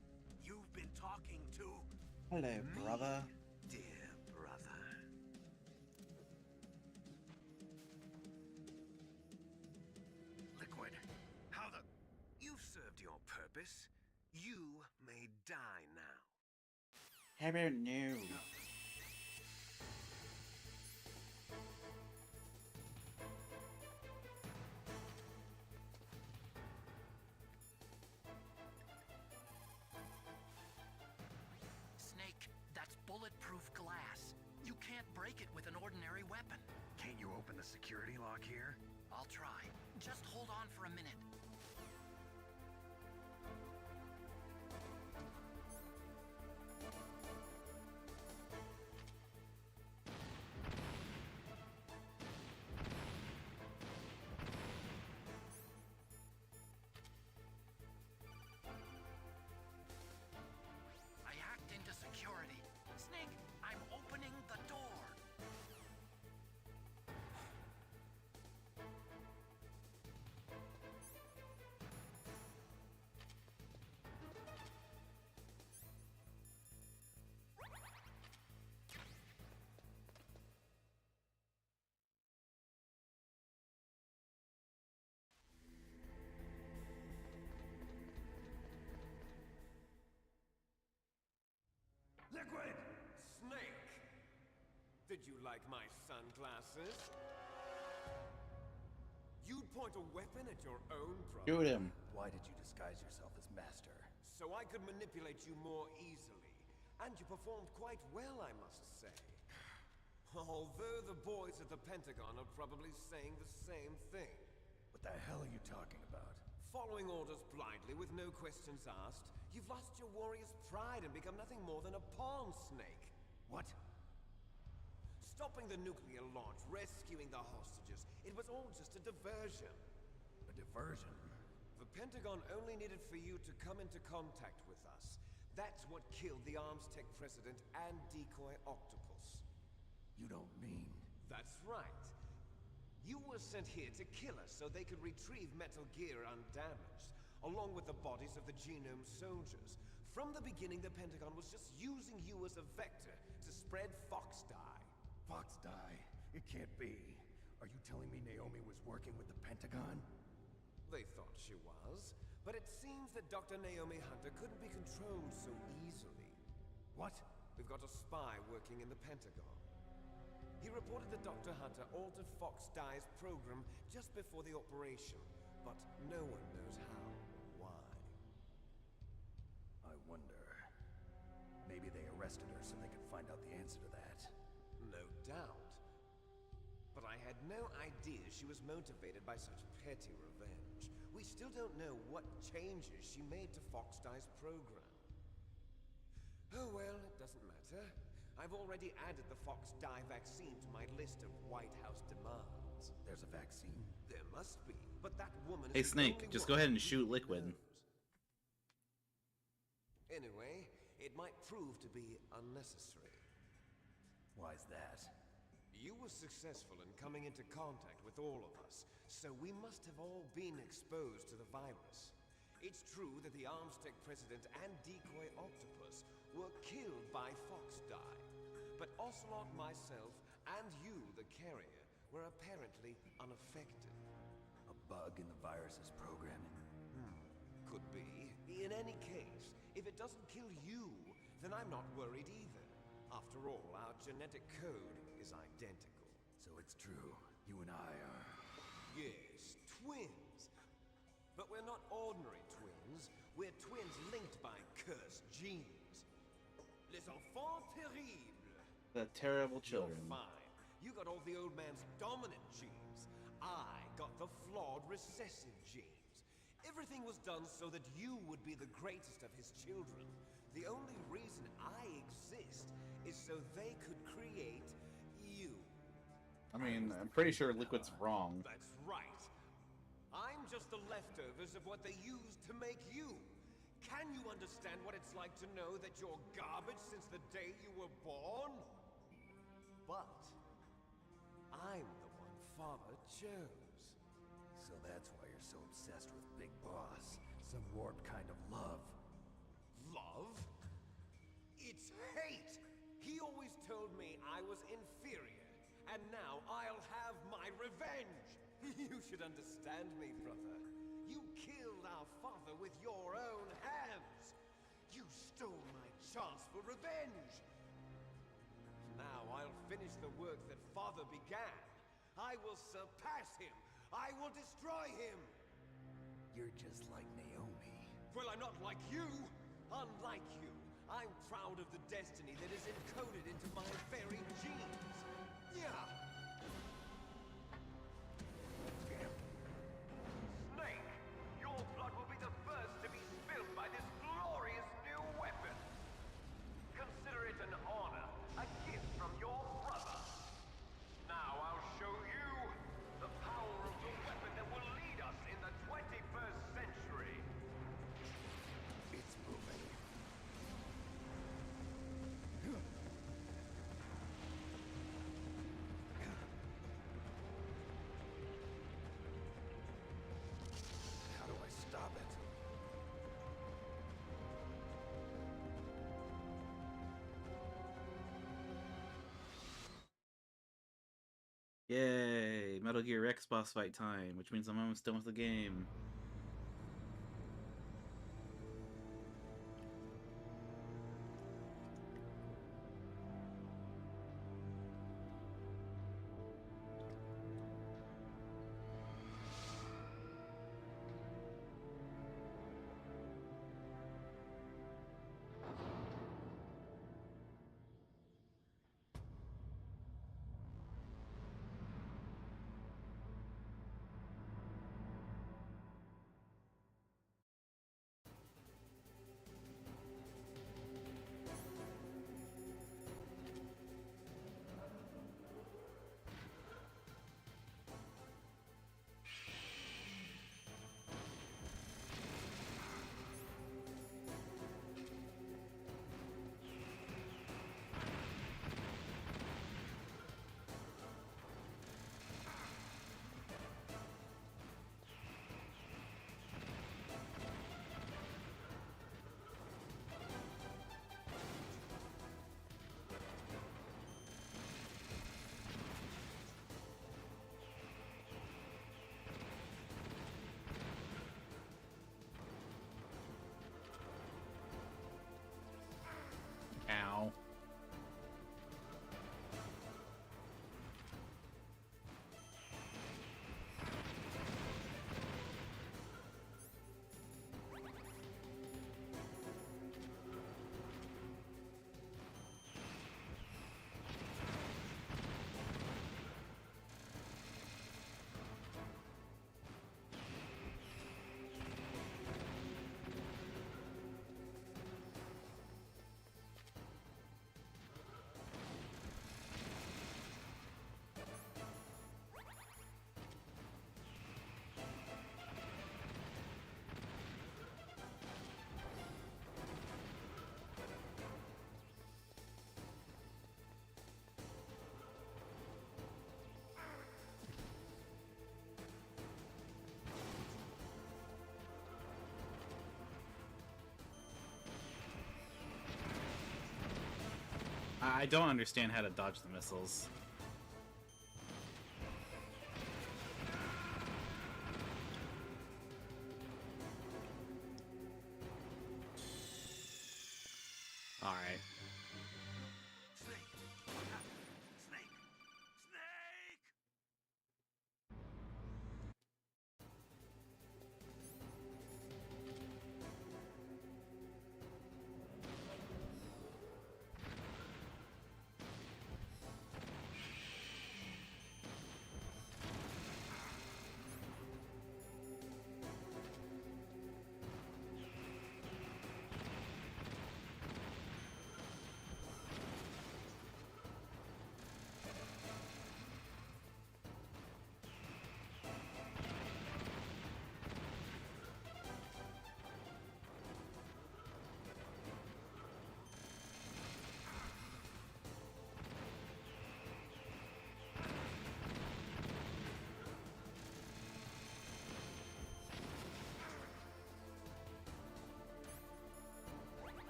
you've been talking to... Hello, brother. Dear brother. Liquid. How the... You've served your purpose. You may die now. How about new? Snake, that's bulletproof glass. You can't break it with an ordinary weapon. Can't you open the security lock here? I'll try. Just hold on for a minute. I hacked into security. Snake, I'm opening the door. Liquid! Snake! Did you like my sunglasses? You'd point a weapon at your own brother. Shoot him. Why did you disguise yourself as Master? So I could manipulate you more easily. And you performed quite well, I must say. Although the boys at the Pentagon are probably saying the same thing. What the hell are you talking about? Following orders blindly with no questions asked, you've lost your warrior's pride and become nothing more than a pawn, Snake. What? Stopping the nuclear launch, rescuing the hostages, it was all just a diversion. A diversion? The Pentagon only needed for you to come into contact with us. That's what killed the Arms Tech president and Decoy Octopus. You don't mean... That's right. You were sent here to kill us so they could retrieve Metal Gear undamaged, along with the bodies of the Genome soldiers. From the beginning, the Pentagon was just using you as a vector to spread Fox dye. Fox dye? It can't be. Are you telling me Naomi was working with the Pentagon? They thought she was, but it seems that Dr. Naomi Hunter couldn't be controlled so easily. What? We've got a spy working in the Pentagon. He reported that Dr. Hunter altered Fox Dye's program just before the operation, but no one knows how or why. I wonder... maybe they arrested her so they could find out the answer to that. No doubt. But I had no idea she was motivated by such petty revenge. We still don't know what changes she made to Fox Dye's program. Oh well, it doesn't matter. I've already added the Fox Dye vaccine to my list of White House demands. There's a vaccine? There must be, but that woman Hey, is the Snake, only just one go ahead and who shoot Liquid. knows. Anyway, it might prove to be unnecessary. Why's that? You were successful in coming into contact with all of us, so we must have all been exposed to the virus. It's true that the Armstech president and Decoy Octopus were killed by Fox Dye, but Ocelot, myself, and you, the carrier, were apparently unaffected. A bug in the virus's programming? Could be. In any case, if it doesn't kill you, then I'm not worried either. After all, our genetic code is identical. So it's true. You and I are... Yes, twins. But we're not ordinary twins. We're twins linked by cursed genes. Les enfants terribles. The terrible children. You're fine. You got all the old man's dominant genes. I got the flawed recessive genes. Everything was done so that you would be the greatest of his children. The only reason I exist is so they could create you. I mean, I'm pretty sure Liquid's wrong. That's right. I'm just the leftovers of what they used to make you. Can you understand what it's like to know that you're garbage since the day you were born? But I'm the one Father chose. So that's why you're so obsessed with Big Boss. Some warped kind of love. Love? It's hate! He always told me I was inferior, and now I'll have my revenge! You should understand me, brother. You killed our father with your own hands! You stole my chance for revenge! Now I'll finish the work that father began. I will surpass him! I will destroy him! You're just like Naomi. Well, I'm not like you! Unlike you, I'm proud of the destiny that is encoded into my very genes. Yeah! Snake, your blood will be the first to be spilled by this glorious new weapon. Consider it an honor, a gift from your brother. Now I'll show you the power of the weapon that will lead us in the 21st century. It's moving. How do I stop it? Yay! Metal Gear X boss fight time, which means I'm almost done with the game. I don't understand how to dodge the missiles. Alright. Snake! What happened? Snake! Snake!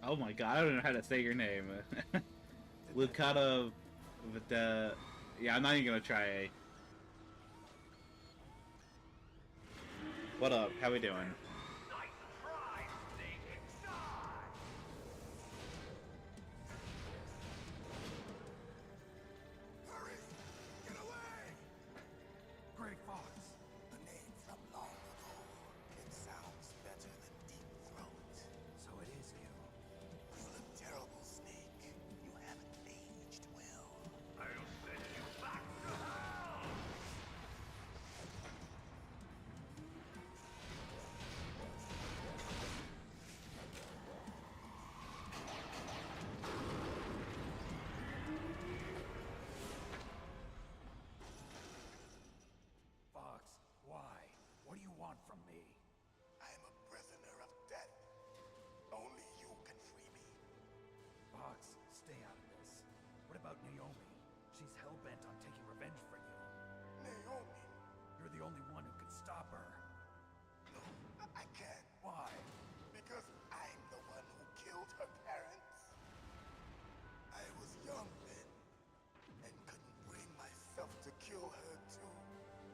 Oh my god, I don't know how to say your name. Lucata Vita. Yeah, I'm not even gonna try. What up? How we doing? Hurry! Get away! Grey Fox. The name from long ago. It sounds better than Deep Throat. So it is you. You look terrible, Snake. You haven't aged well. I'll send you back to hell! Fox, why? What do you want from me? I am a prisoner of death. Only you can free me. Fox, stay out of this. What about Naomi? She's hell-bent on taking revenge for you. Naomi? You're the only one who can stop her. No, I can't. Why? Because I'm the one who killed her parents. I was young then, and couldn't bring myself to kill her too.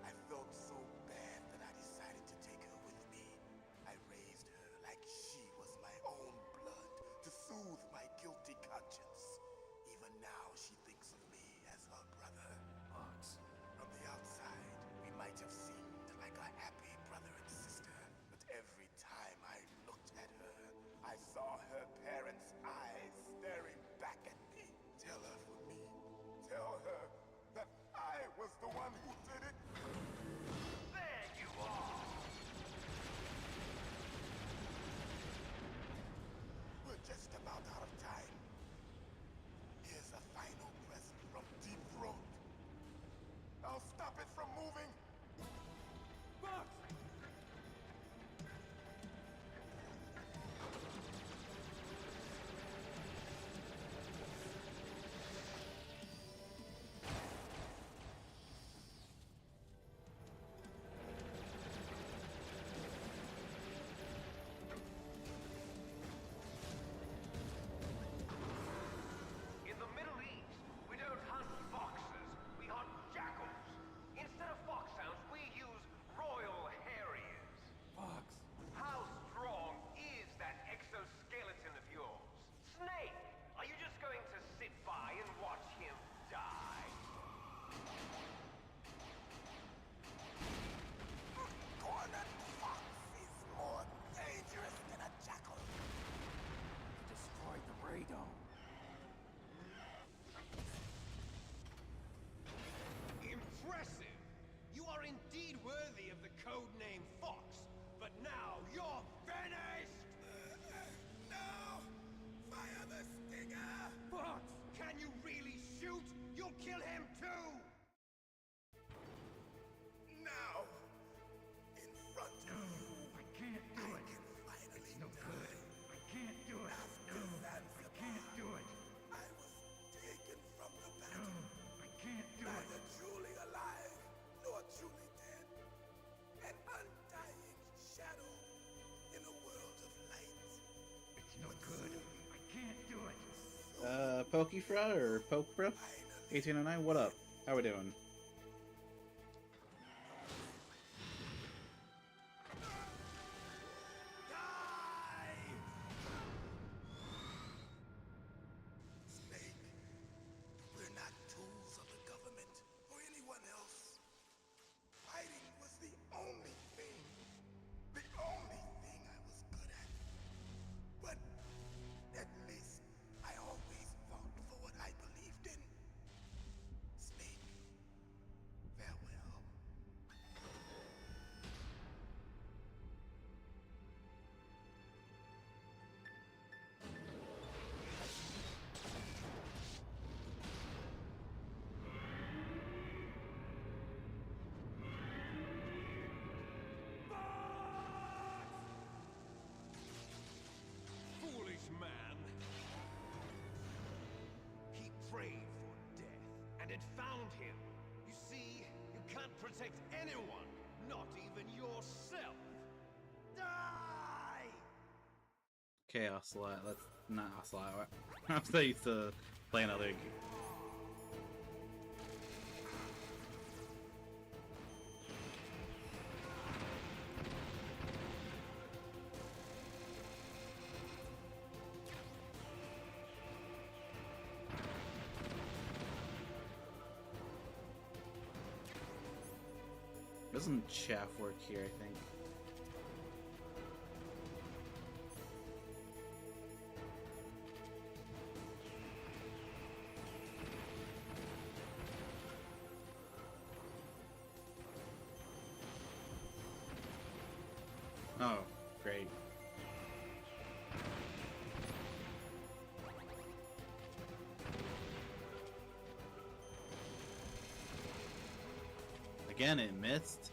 I felt so bad that I decided to take her with me. I raised her like she was my own blood to soothe my guilty conscience. Even now, she thinks of me as her brother. Fox. From the outside, we might have seemed like a happy brother and sister, but every time I looked at her, I saw her parents' eyes staring back at me. Tell her for me. Tell her that I was the one who did it. There you are! We're just about out of time. Here's a final present from Deep Throat. I'll stop it from moving. Fox! Pokefra or Pokefra? 1809, what up? How we doing? Snake, we're not tools of the government or anyone else. Fighting was the only thing I was good at. But at least I always fought for what I believed in. Snake, farewell. Foolish man. He prayed for death, and it found him. You see, you can't protect anyone, not even yourself. Die! Okay, Ocelot. Let's not Ocelot. I'm so used to playing other. Doesn't chaff work here, I think. Oh, great. Again, it missed.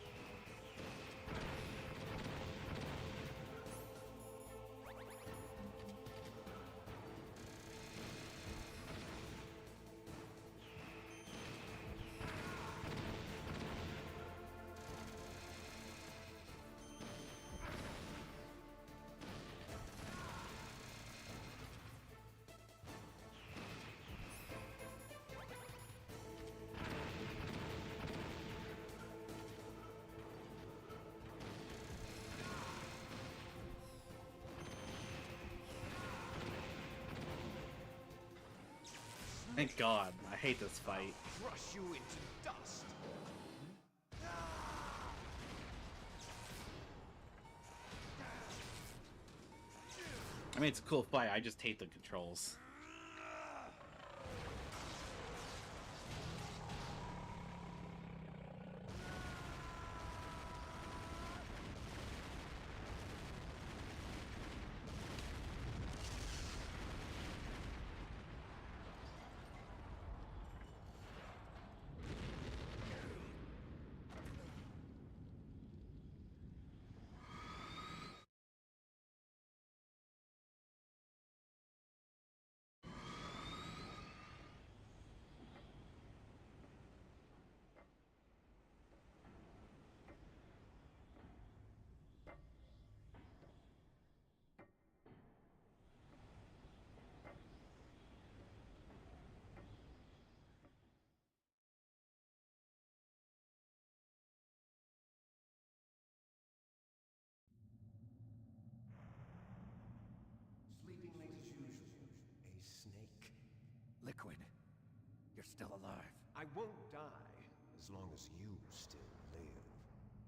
Thank God. I hate this fight. Crush you into dust. I mean, it's a cool fight. I just hate the controls. Sleeping late as usual. A snake. Liquid, you're still alive. I won't die as long as you still live.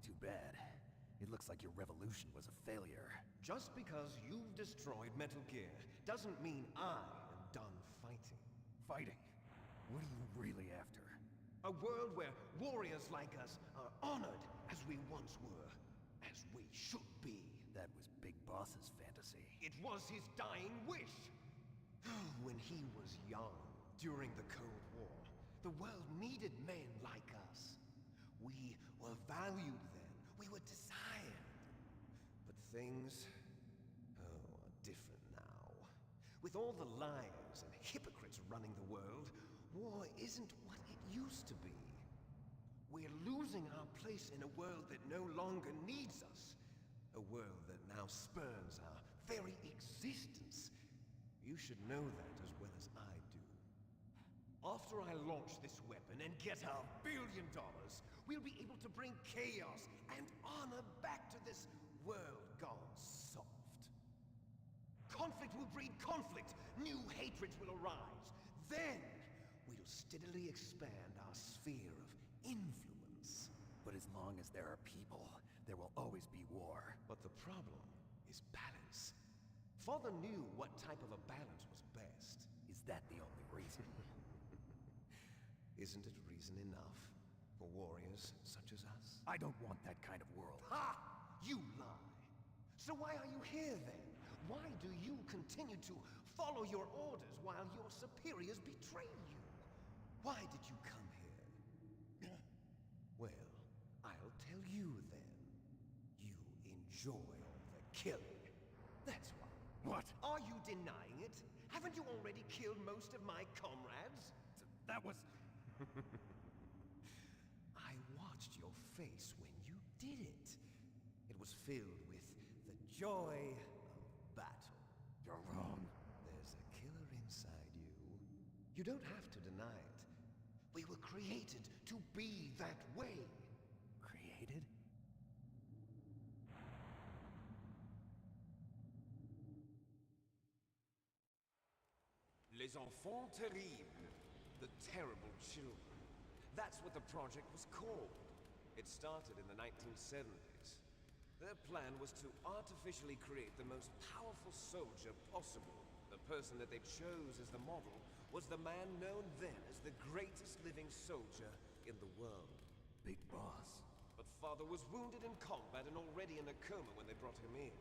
Too bad. It looks like your revolution was a failure. Just because you've destroyed Metal Gear doesn't mean I am done fighting. Fighting? What are you really after? A world where warriors like us are honored as we once were, as we should be. That was Big Boss's fantasy. It was his dying wish. When he was young, during the Cold War, the world needed men like us. We were valued then. We were desired. But things, are different now. With all the liars and hypocrites running the world, war isn't what it used to be. We're losing our place in a world that no longer needs us. A world that now spurns our very existence. You should know that as well as I do. After I launch this weapon and get $1 billion, we'll be able to bring chaos and honor back to this world gone soft. Conflict will breed conflict. New hatreds will arise. Then, we'll steadily expand our sphere of influence. But as long as there are people, there will always be war. But the problem is balance. Father knew what type of a balance was best. Is that the only reason? Isn't it reason enough for warriors such as us? I don't want that kind of world. Ha! You lie! So why are you here then? Why do you continue to follow your orders while your superiors betray you? Why did you come here? Well, I'll tell you then. You enjoy all the killing. That's why. What? Are you denying it? Haven't you already killed most of my comrades? That was... I watched your face when you did it. It was filled with the joy of battle. You're wrong. There's a killer inside you. You don't have to deny it. We were created to be that way. Created? Les enfants terribles. The terrible children. That's what the project was called. It started in the 1970s. Their plan was to artificially create the most powerful soldier possible. The person that they chose as the model was the man known then as the greatest living soldier in the world. Big boss. But Father was wounded in combat and already in a coma when they brought him in.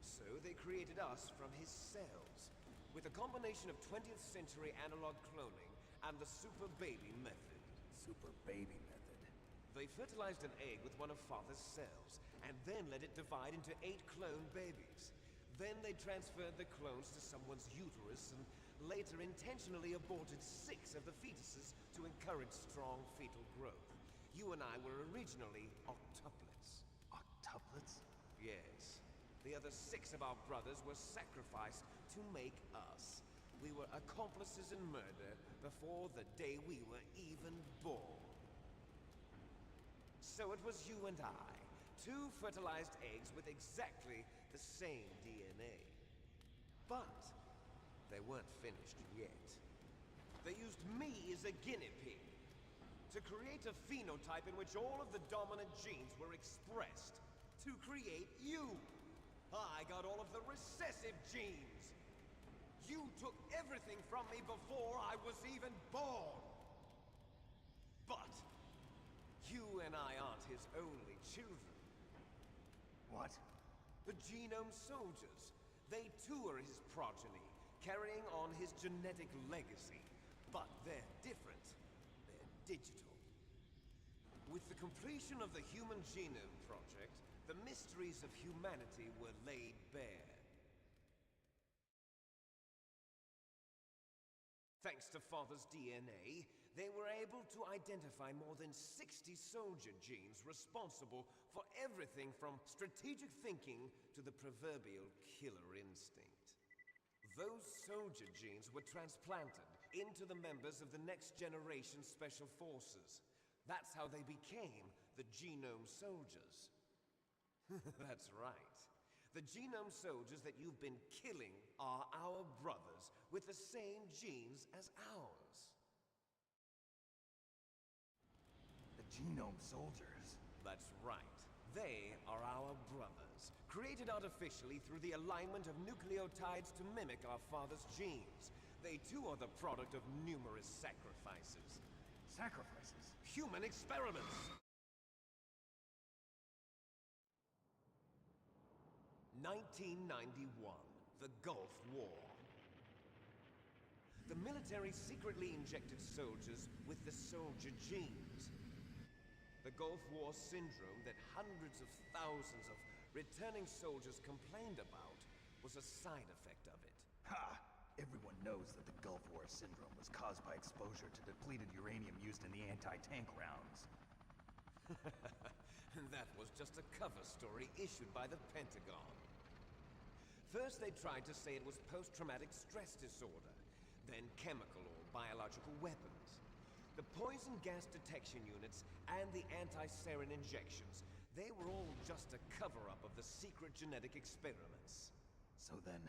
So they created us from his cells, with a combination of 20th century analog cloning and the super baby method. Super baby method. They fertilized an egg with one of Father's cells, and then let it divide into 8 clone babies. Then they transferred the clones to someone's uterus, and later intentionally aborted 6 of the fetuses to encourage strong fetal growth. You and I were originally octuplets. Octuplets? Yes. The other 6 of our brothers were sacrificed to make us. We were accomplices in murder before the day we were even born. So it was you and I, 2 fertilized eggs with exactly the same DNA. But they weren't finished yet. They used me as a guinea pig to create a phenotype in which all of the dominant genes were expressed to create you. I got all of the recessive genes. You took everything from me before I was even born. But you and I aren't his only children. What? The Genome Soldiers. They too are his progeny, carrying on his genetic legacy. But they're different. They're digital. With the completion of the Human Genome Project, the mysteries of humanity were laid bare. Thanks to Father's DNA, they were able to identify more than 60 soldier genes responsible for everything from strategic thinking to the proverbial killer instinct. Those soldier genes were transplanted into the members of the next generation special forces. That's how they became the Genome Soldiers. That's right. The Genome Soldiers that you've been killing are our brothers with the same genes as ours. The Genome Soldiers? That's right. They are our brothers, created artificially through the alignment of nucleotides to mimic our father's genes. They too are the product of numerous sacrifices. Sacrifices? Human experiments! 1991, the Gulf War. The military secretly injected soldiers with the soldier genes. The Gulf War syndrome that hundreds of thousands of returning soldiers complained about was a side effect of it. Ha! Everyone knows that the Gulf War syndrome was caused by exposure to depleted uranium used in the anti-tank rounds. That was just a cover story issued by the Pentagon. First, they tried to say it was post-traumatic stress disorder. then chemical or biological weapons. The poison gas detection units and the anti-sarin injections, they were all just a cover-up of the secret genetic experiments. So then,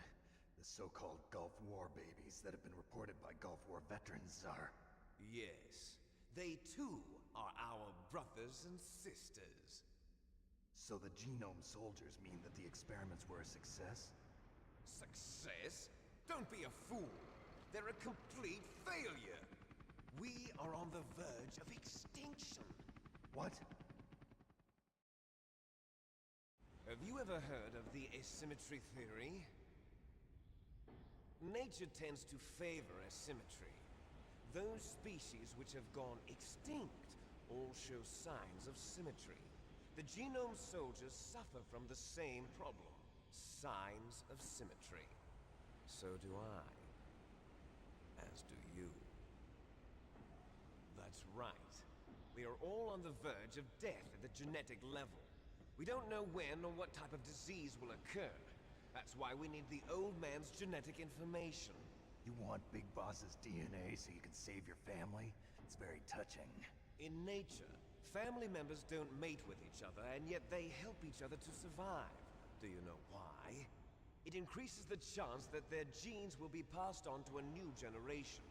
the so-called Gulf War babies that have been reported by Gulf War veterans are... Yes, they too are our brothers and sisters. So the genome soldiers mean that the experiments were a success? Success? Don't be a fool. They're a complete failure. We are on the verge of extinction. What? Have you ever heard of the asymmetry theory? Nature tends to favor asymmetry. Those species which have gone extinct all show signs of symmetry. The genome soldiers suffer from the same problem. Signs of symmetry. So do I. As do you. That's right. We are all on the verge of death at the genetic level. We don't know when or what type of disease will occur. That's why we need the old man's genetic information. You want Big Boss's DNA so you can save your family? It's very touching. In nature, family members don't mate with each other, and yet they help each other to survive. Do you know why? It increases the chance that their genes will be passed on to a new generation.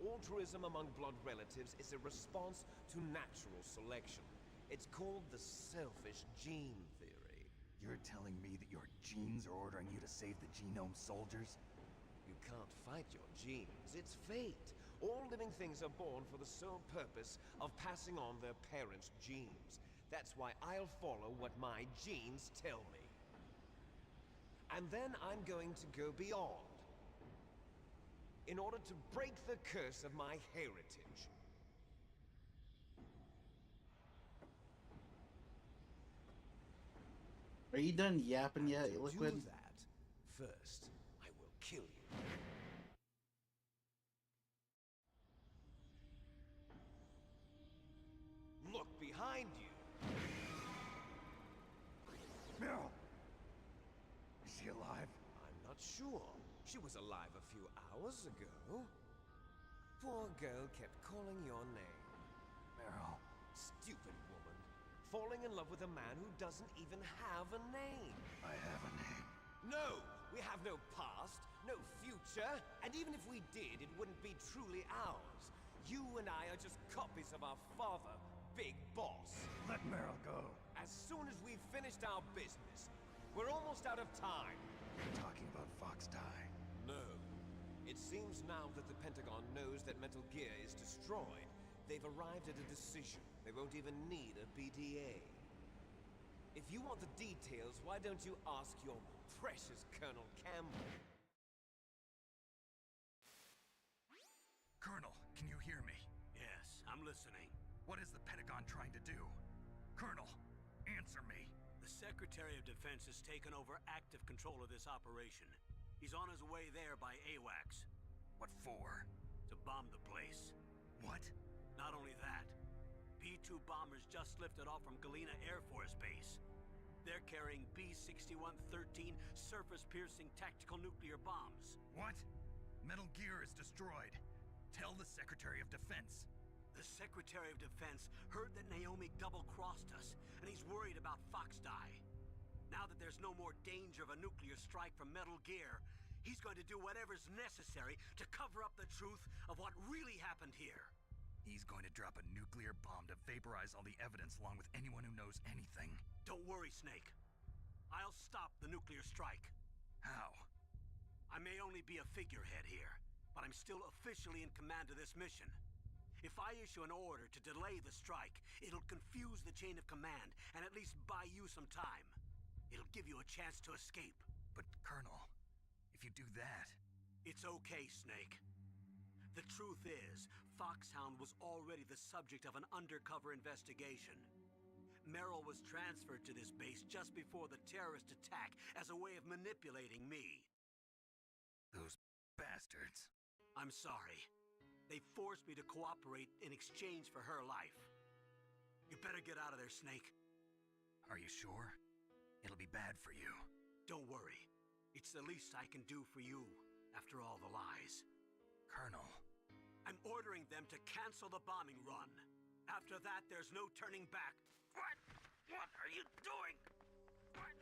Altruism among blood relatives is a response to natural selection. It's called the selfish gene theory. You're telling me that your genes are ordering you to save the genome soldiers? You can't fight your genes. It's fate. All living things are born for the sole purpose of passing on their parents' genes. That's why I'll follow what my genes tell me. And then I'm going to go beyond. In order to break the curse of my heritage. Are you done yapping yet, To Liquid? do that, first, I will kill you. Look behind you. Meryl! Is she alive? I'm not sure. She was alive a few hours ago. Poor girl kept calling your name. Meryl. Stupid woman. Falling in love with a man who doesn't even have a name. I have a name. No! We have no past, no future, and even if we did, it wouldn't be truly ours. You and I are just copies of our father, Big Boss. Let Meryl go. As soon as we've finished our business, we're almost out of time. You're talking about Fox Die. No. It seems now that the Pentagon knows that Metal Gear is destroyed. They've arrived at a decision. They won't even need a BDA. If you want the details, why don't you ask your precious Colonel Campbell? Colonel, can you hear me? Yes, I'm listening. What is the Pentagon trying to do? Colonel, answer me. The Secretary of Defense has taken over active control of this operation. He's on his way there by AWACS. What for? To bomb the place. What? Not only that, B-2 bombers just lifted off from Galena Air Force Base. They're carrying B-6113 surface-piercing tactical nuclear bombs. What? Metal Gear is destroyed. Tell the Secretary of Defense. The Secretary of Defense heard that Naomi double-crossed us, and he's worried about Fox Die. Now that there's no more danger of a nuclear strike from Metal Gear, he's going to do whatever's necessary to cover up the truth of what really happened here. He's going to drop a nuclear bomb to vaporize all the evidence along with anyone who knows anything. Don't worry, Snake. I'll stop the nuclear strike. How? I may only be a figurehead here, but I'm still officially in command of this mission. If I issue an order to delay the strike, it'll confuse the chain of command and at least buy you some time. It'll give you a chance to escape. But, Colonel, if you do that... It's okay, Snake. The truth is, Foxhound was already the subject of an undercover investigation. Merrill was transferred to this base just before the terrorist attack as a way of manipulating me. Those bastards. I'm sorry. They forced me to cooperate in exchange for her life. You better get out of there, Snake. Are you sure? It'll be bad for you. Don't worry. It's the least I can do for you, after all the lies. Colonel. ordering them to cancel the bombing run. After that, there's no turning back. What? What are you doing? What?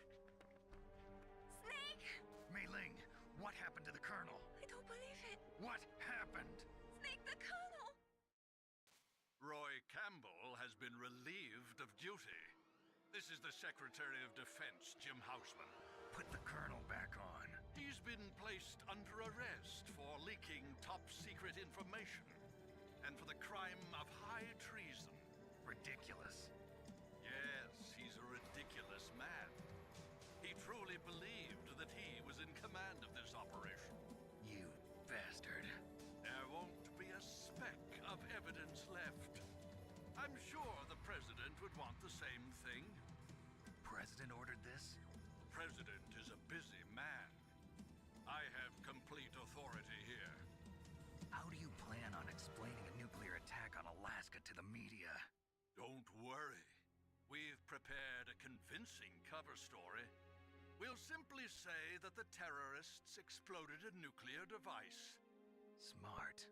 Snake! Mei Ling, what happened to the Colonel? I don't believe it. What happened? Snake, the Colonel! Roy Campbell has been relieved of duty. This is the Secretary of Defense, Jim Houseman. Put the Colonel back on. He's been placed under arrest for leaking top-secret information and for the crime of high treason. Ridiculous. Yes, he's a ridiculous man. He truly believed that he was in command of this operation. You bastard. There won't be a speck of evidence left. I'm sure the President would want the same thing. President ordered this? The President is a busy man. I have complete authority here. How do you plan on explaining a nuclear attack on Alaska to the media? Don't worry. We've prepared a convincing cover story. We'll simply say that the terrorists exploded a nuclear device. Smart.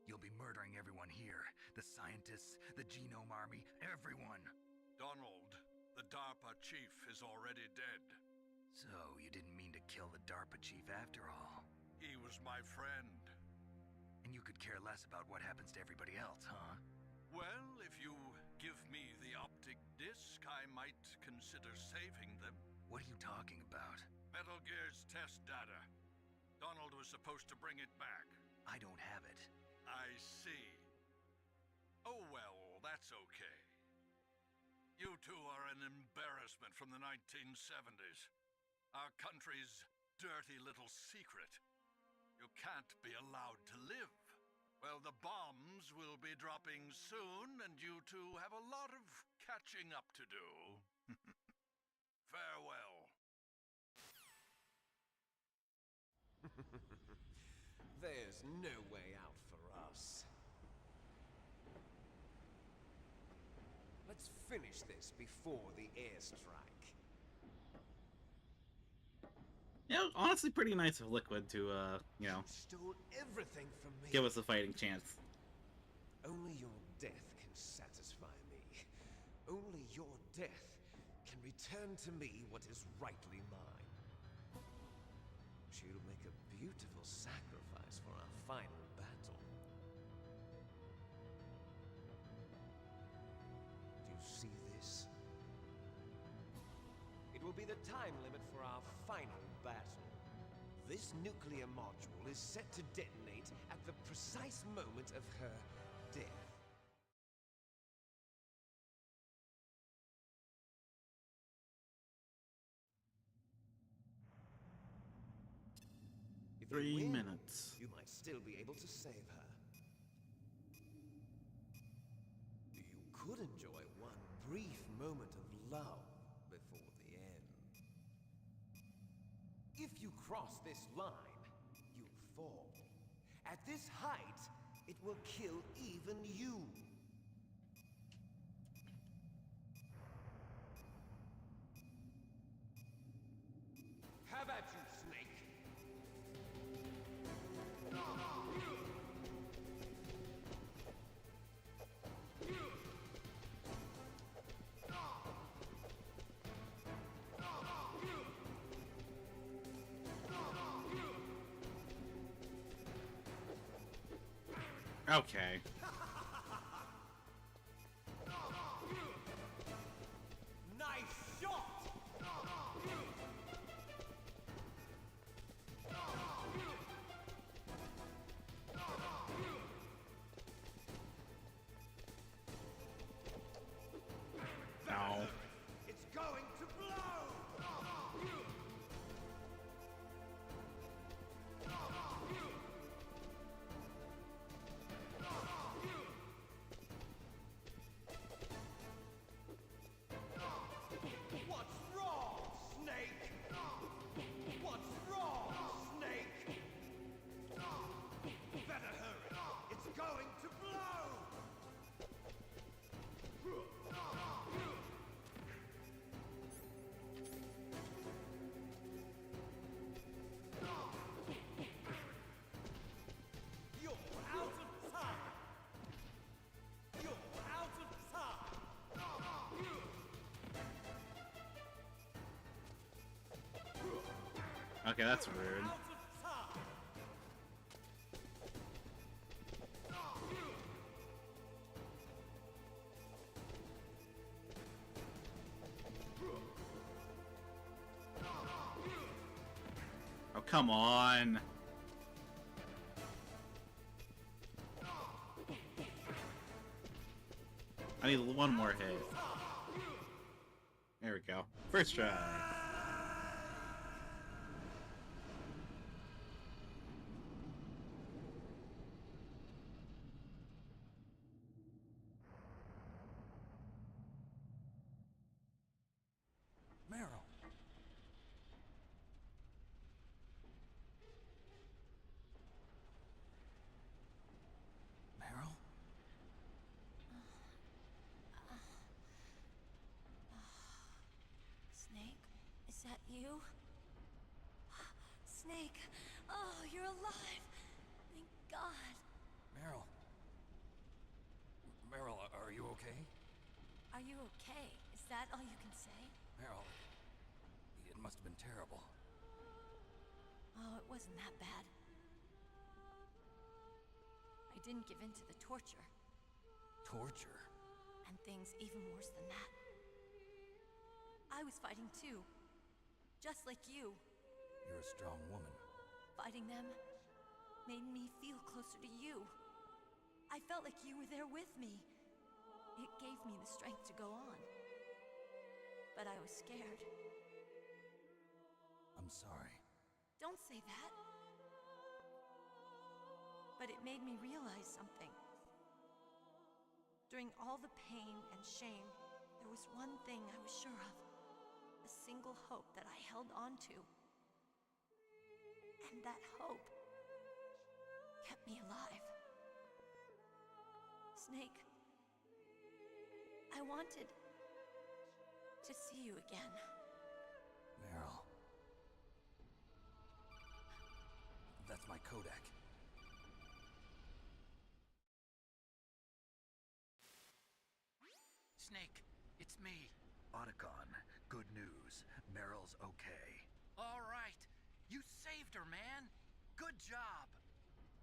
You'll be murdering everyone here. The scientists, the Genome Army, everyone. Donald, the DARPA chief, is already dead. So, you didn't mean to kill the DARPA chief after all. He was my friend. And you could care less about what happens to everybody else, huh? Well, if you give me the optic disc, I might consider saving them. What are you talking about? Metal Gear's test data. Donald was supposed to bring it back. I don't have it. I see. Oh well, that's okay. You two are an embarrassment from the 1970s. Our country's dirty little secret. You can't be allowed to live. Well, the bombs will be dropping soon, and you two have a lot of catching up to do. Farewell. There's no way out for us. Let's finish this before the airstrike. Honestly, pretty nice of Liquid to, You stole everything from me. give us a fighting chance. Only your death can satisfy me. Only your death can return to me what is rightly mine. She'll make a beautiful sacrifice for our final battle. Do you see this? It will be the time limit for our final battle. This nuclear module is set to detonate at the precise moment of her death. If you 3 win, minutes. you might still be able to save her. You could enjoy one brief moment of love before the end. If you cross this line, you'll fall. At this height, it will kill even you. Have at you, Snake! Okay. Nice shot! No. It's going to blow! Okay, that's rude. Oh, come on. I need one more hit. There we go. First try. Meryl. Meryl? Snake, is that you? Snake, oh, you're alive. Thank God. Meryl. Meryl, are you okay? Are you okay? Is that all you can say? Meryl, it must have been terrible. Oh, it wasn't that bad. I didn't give in to the torture. Torture? And things even worse than that. I was fighting too. Just like you. You're a strong woman. Fighting them made me feel closer to you. I felt like you were there with me. It gave me the strength to go on. But I was scared. I'm sorry. Don't say that. But it made me realize something. During all the pain and shame, there was one thing I was sure of. A single hope that I held on to. And that hope kept me alive. Snake, I wanted to see you again. Meryl. That's my Kodak. Snake, it's me. Otacon, good news. Meryl's okay. All right. You saved her, man. Good job.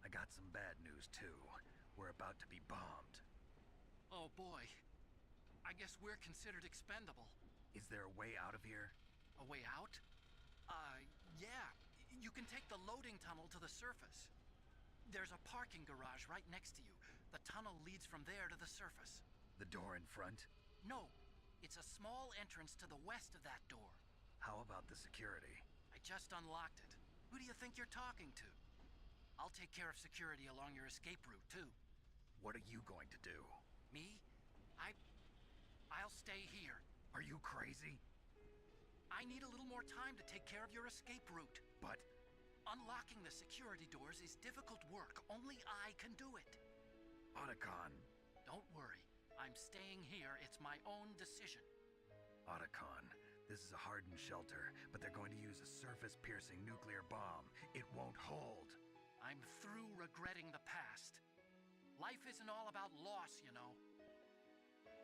I got some bad news, too. We're about to be bombed. Oh, boy. I guess we're considered expendable. Is there a way out of here? A way out? Yeah. You can take the loading tunnel to the surface. There's a parking garage right next to you. The tunnel leads from there to the surface. The door in front? No. It's a small entrance to the west of that door. How about the security? I just unlocked it. Who do you think you're talking to? I'll take care of security along your escape route, too. What are you going to do? Me? I'll stay here. Are you crazy? I need a little more time to take care of your escape route. But unlocking the security doors is difficult work. Only I can do it. Otacon. Don't worry. I'm staying here. It's my own decision. Otacon, this is a hardened shelter, but they're going to use a surface-piercing nuclear bomb. It won't hold. I'm through regretting the past. Life isn't all about loss, you know.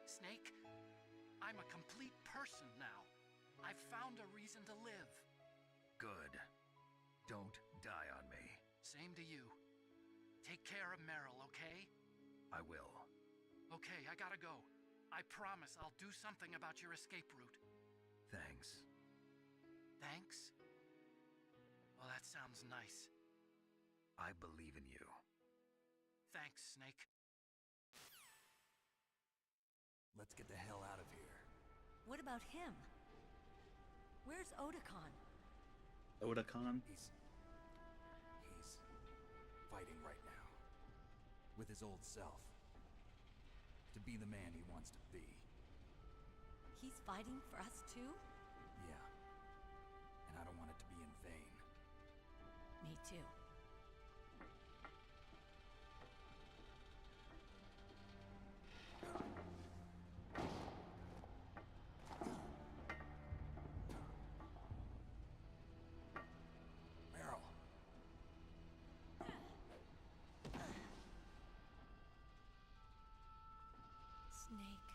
Snake, I'm a complete person now. I've found a reason to live. Good. Don't die on me. Same to you. Take care of Meryl, okay? I will. Okay, I gotta go. I promise I'll do something about your escape route. Thanks. Thanks? Well, that sounds nice. I believe in you. Thanks, Snake. Let's get the hell out of here. What about him? Where's Otacon? Otacon? He's fighting right now. With his old self. To be the man he wants to be. He's fighting for us too? Yeah. And I don't want it to be in vain. Me too. Meryl. Snake.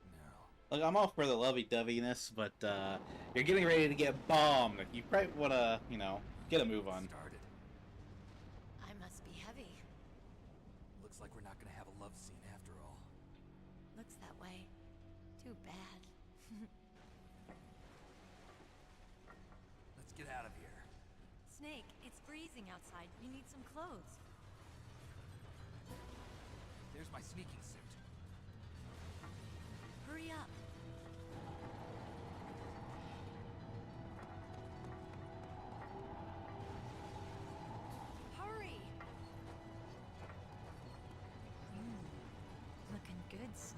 Meryl. Look, I'm all for the lovey-doveyness, but you're getting ready to get bombed. You probably want to, you know, get a move on. Started. I must be heavy. Looks like we're not gonna have a love scene after all. Looks that way. Too bad. Let's get out of here. Snake, it's freezing outside. You need some clothes. There's my sneaking suit. Hurry up. Hurry! Looking good, Snake.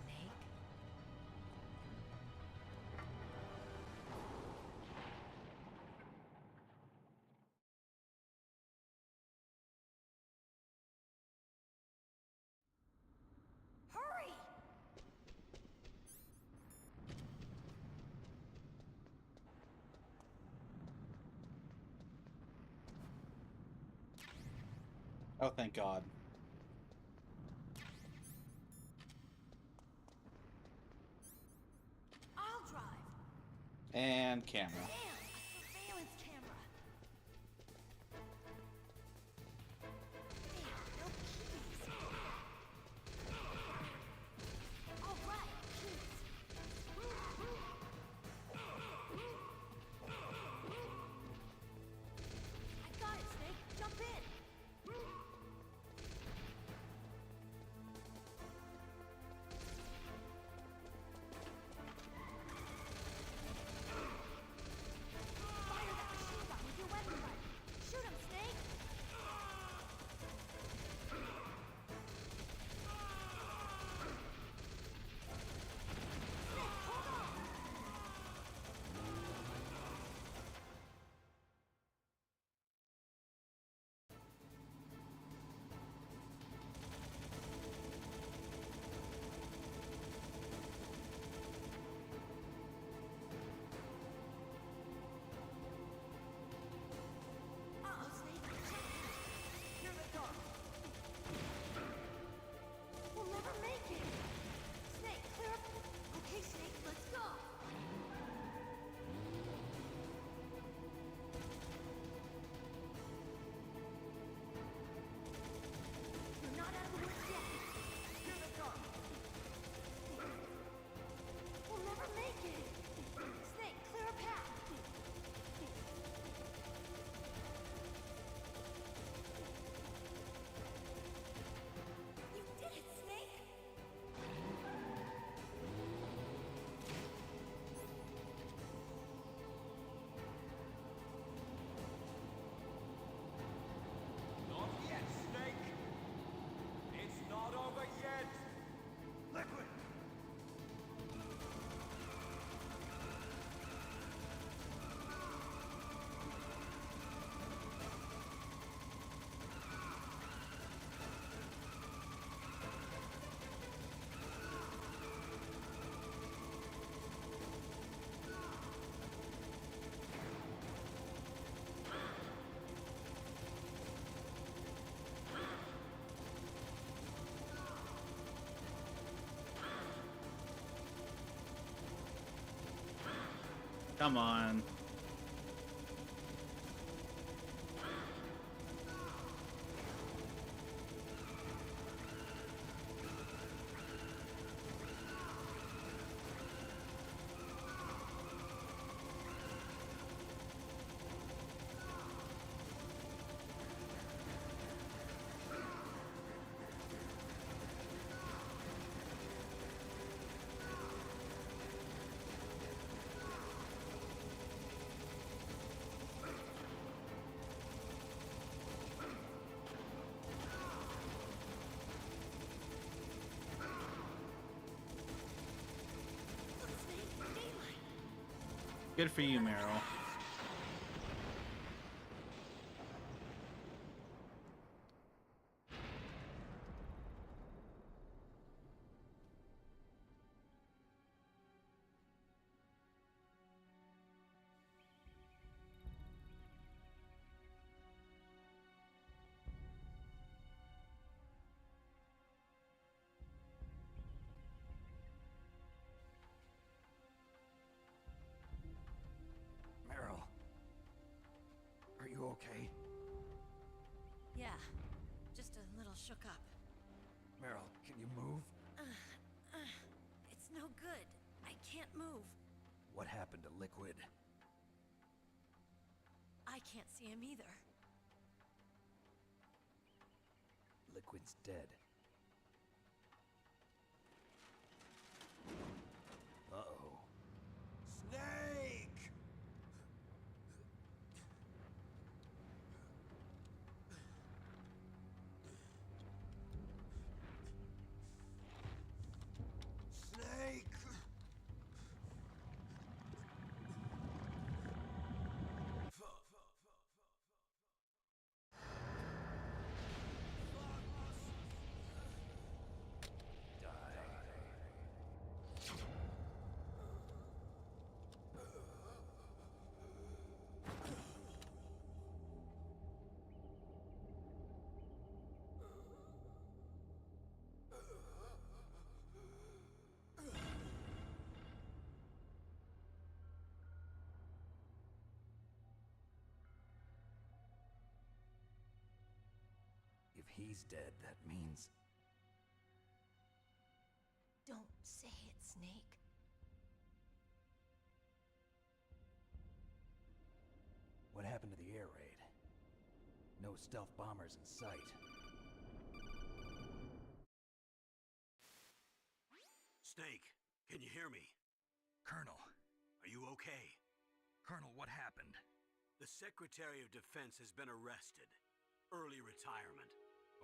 Hurry! Oh, thank God. I'll drive. And camera. Damn, a surveillance camera. Damn, no keys. All right, keys. I got it, Snake. Jump in. Fire that machine gun with your weapon rifle. Shoot him, Snake. Snake, hold on. Uh-oh, Snake. Here they come. We'll never make it. Snake, clear up. Okay, Snake, let's go. You're not out of the woods yet. Here they come. We'll never make it. Snake, clear a path. You did it, Snake! Not yet, Snake! It's not over yet! Liquid! Come on. Look, Snake, daylight. Good for you, Meryl. okay? Yeah, just a little shook up. Meryl, can you move? It's no good. I can't move. What happened to Liquid? I can't see him either. Liquid's dead. Uh-oh. Snake! Snake! If he's dead, that means... Don't say it, Snake. What happened to the air raid? No stealth bombers in sight. Snake, can you hear me? Colonel. Are you okay? Colonel, what happened? The Secretary of Defense has been arrested. Early retirement.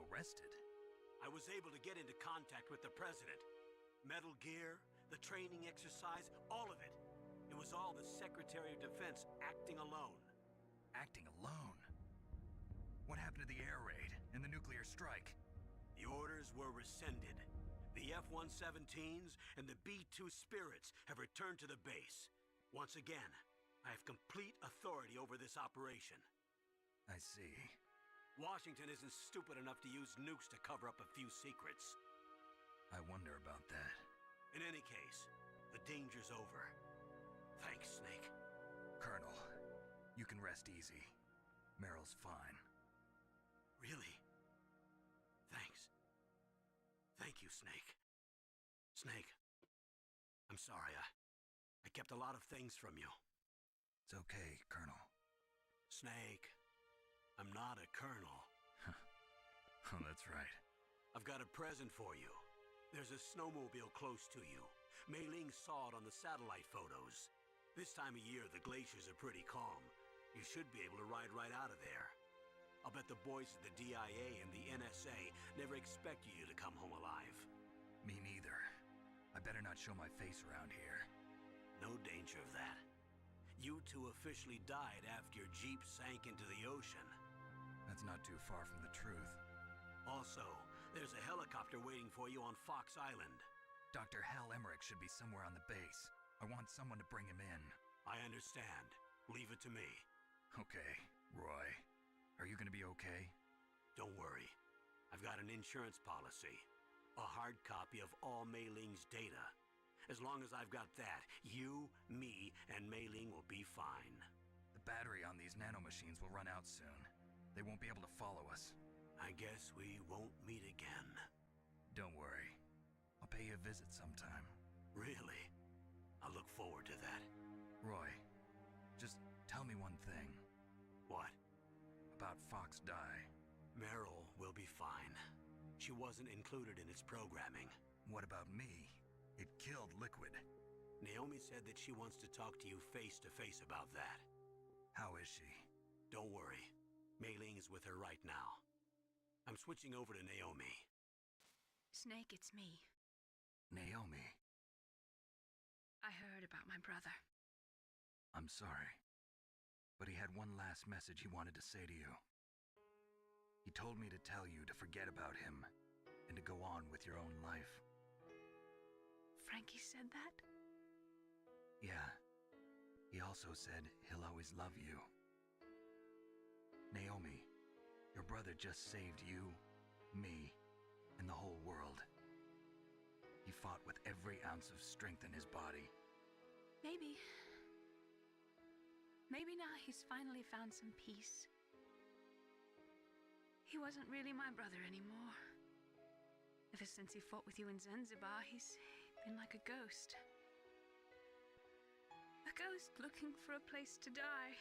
Arrested? I was able to get into contact with the President. Metal Gear, the training exercise, all of it. It was all the Secretary of Defense acting alone. Acting alone? What happened to the air raid and the nuclear strike? The orders were rescinded. The F-117s and the B-2 Spirits have returned to the base. Once again, I have complete authority over this operation. I see. Washington isn't stupid enough to use nukes to cover up a few secrets. I wonder about that. In any case, the danger's over. Thanks, Snake. Colonel, you can rest easy. Meryl's fine. Really? Thanks. Thank you, Snake. Snake, I'm sorry. I kept a lot of things from you. It's okay, Colonel. Snake, I'm not a colonel. Oh, that's right. I've got a present for you. There's a snowmobile close to you. Mei Ling saw it on the satellite photos. This time of year, the glaciers are pretty calm. You should be able to ride right out of there. I'll bet the boys at the DIA and the NSA never expected you to come home alive. Me neither. I better not show my face around here. No danger of that. You two officially died after your Jeep sank into the ocean. That's not too far from the truth. Also, there's a helicopter waiting for you on Fox Island. Dr. Hal Emmerich should be somewhere on the base. I want someone to bring him in. I understand. Leave it to me. Okay, Roy. Are you gonna be okay? Don't worry. I've got an insurance policy. A hard copy of all Mei Ling's data. As long as I've got that, you, me, and Mei Ling will be fine. The battery on these nanomachines will run out soon. They won't be able to follow us. I guess we won't meet again. Don't worry. I'll pay you a visit sometime. Really? I look forward to that. Roy, just tell me one thing. What? About Fox Die. Meryl will be fine. She wasn't included in its programming. What about me? It killed Liquid. Naomi said that she wants to talk to you face to face about that. How is she? Don't worry. Mei Ling is with her right now. I'm switching over to Naomi. Snake, it's me. Naomi. I heard about my brother. I'm sorry. But he had one last message he wanted to say to you. He told me to tell you to forget about him and to go on with your own life. Frankie said that? Yeah. He also said he'll always love you. Naomi, your brother just saved you, me, and the whole world. He fought with every ounce of strength in his body. Maybe. Maybe now he's finally found some peace. He wasn't really my brother anymore. Ever since he fought with you in Zanzibar, he's been like a ghost. A ghost looking for a place to die.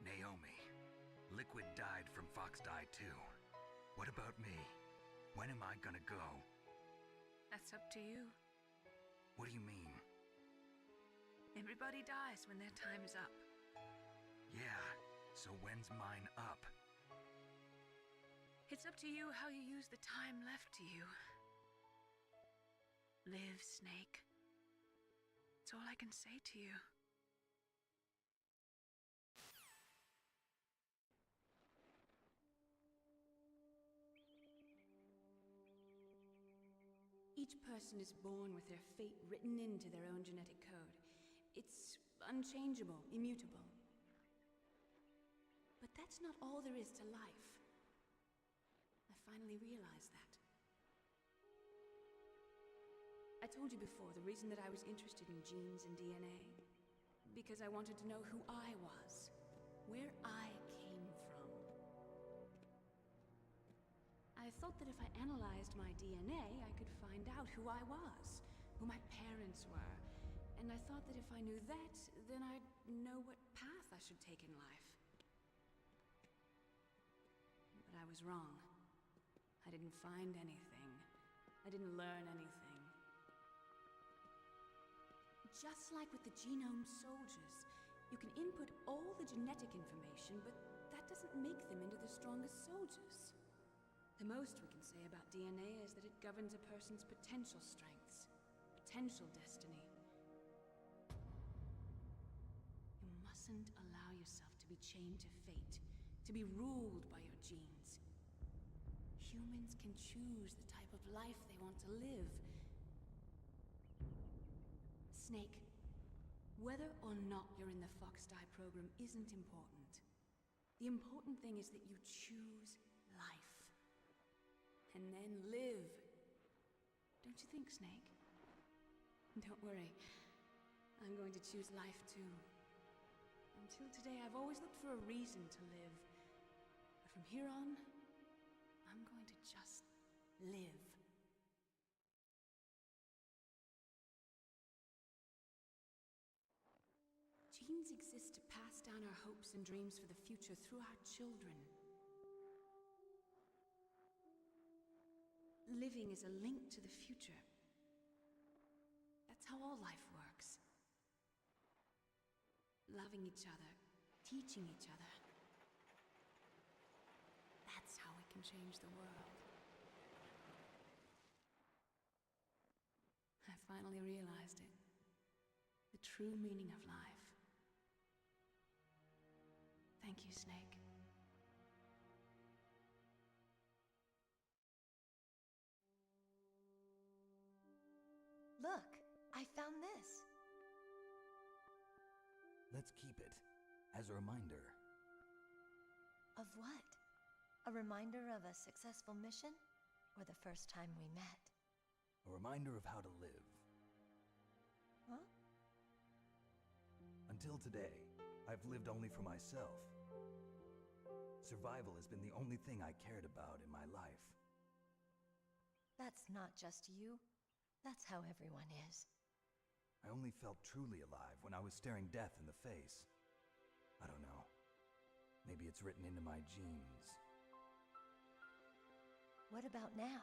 Naomi, Liquid died from Fox Die too. What about me? When am I gonna go? That's up to you. What do you mean? Everybody dies when their time is up. Yeah, so when's mine up? It's up to you how you use the time left to you. Live, Snake. That's all I can say to you. Each person is born with their fate written into their own genetic code. It's unchangeable, immutable. But that's not all there is to life. I finally realized that. I told you before the reason that I was interested in genes and DNA. Because I wanted to know who I was, where I came from. I thought that if I analyzed my DNA, I could find out who I was, who my parents were. And I thought that if I knew that, then I'd know what path I should take in life. But I was wrong. I didn't find anything. I didn't learn anything. Just like with the genome soldiers, you can input all the genetic information, but that doesn't make them into the strongest soldiers. The most we can say about DNA is that it governs a person's potential strengths, potential destiny. You mustn't allow yourself to be chained to fate, to be ruled by your genes. Humans can choose the type of life they want to live. Snake, whether or not you're in the Fox Die program isn't important. The important thing is that you choose life. And then live. Don't you think, Snake? Don't worry. I'm going to choose life too. Until today, I've always looked for a reason to live. But from here on, I'm going to just live. Genes exist to pass down our hopes and dreams for the future through our children. Living is a link to the future. That's how all life works. Loving each other, teaching each other. That's how we can change the world. I finally realized it. The true meaning of life. Thank you, Snake. Look, I found this. Let's keep it as a reminder. Of what? A reminder of a successful mission? Or the first time we met? A reminder of how to live. Huh? Until today, I've lived only for myself. Survival has been the only thing I cared about in my life. That's not just you. That's how everyone is. I only felt truly alive when I was staring death in the face. I don't know. Maybe it's written into my genes. What about now?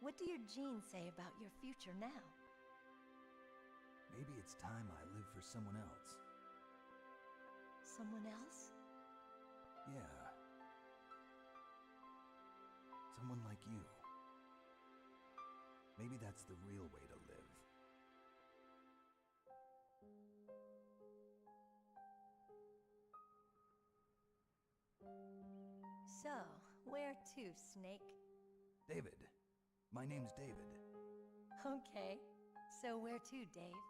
What do your genes say about your future now? Maybe it's time I live for someone else. Someone else? Yeah. Someone like you. Maybe that's the real way to live. So, where to, Snake? David. My name's David. Okay. So where to, Dave?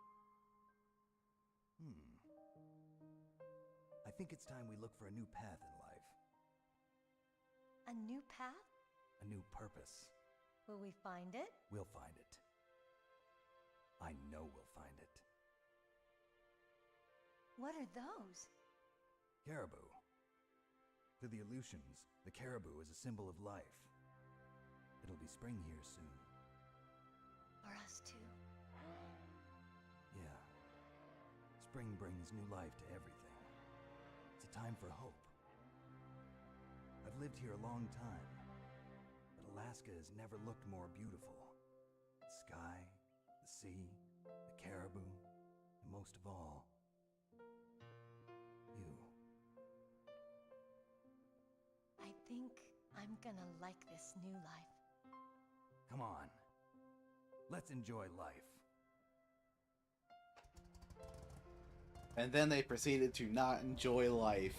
I think it's time we look for a new path in life. A new path? A new purpose. Will we find it? We'll find it. I I know we'll find it. What are those? Caribou. To the Aleutians, the caribou is a symbol of life. It'll be spring here soon. For us too. Yeah. Spring brings new life to everything. It's a time for hope. I've lived here a long time, but Alaska has never looked more beautiful. The sky, the sea, the caribou, and most of all, you. I think I'm gonna like this new life. Come on. Let's enjoy life. And then they proceeded to not enjoy life.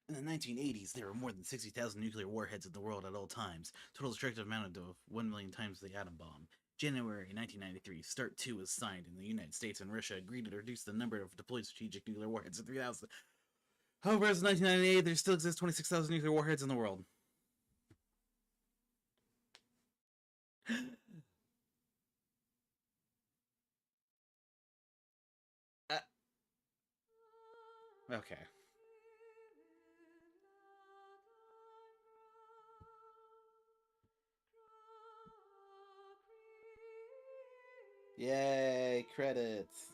In the 1980s, there were more than 60,000 nuclear warheads in the world at all times. Total destructive amount of 1 million times the atom bomb. January 1993, START 2 was signed, and the United States and Russia agreed to reduce the number of deployed strategic nuclear warheads to 3,000. However, as of 1998, there still exists 26,000 nuclear warheads in the world. Okay. Yay, credits.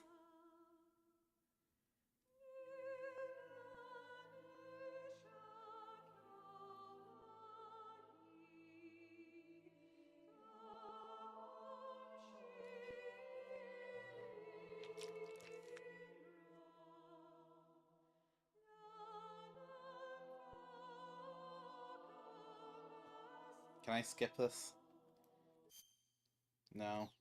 Can I skip this? No.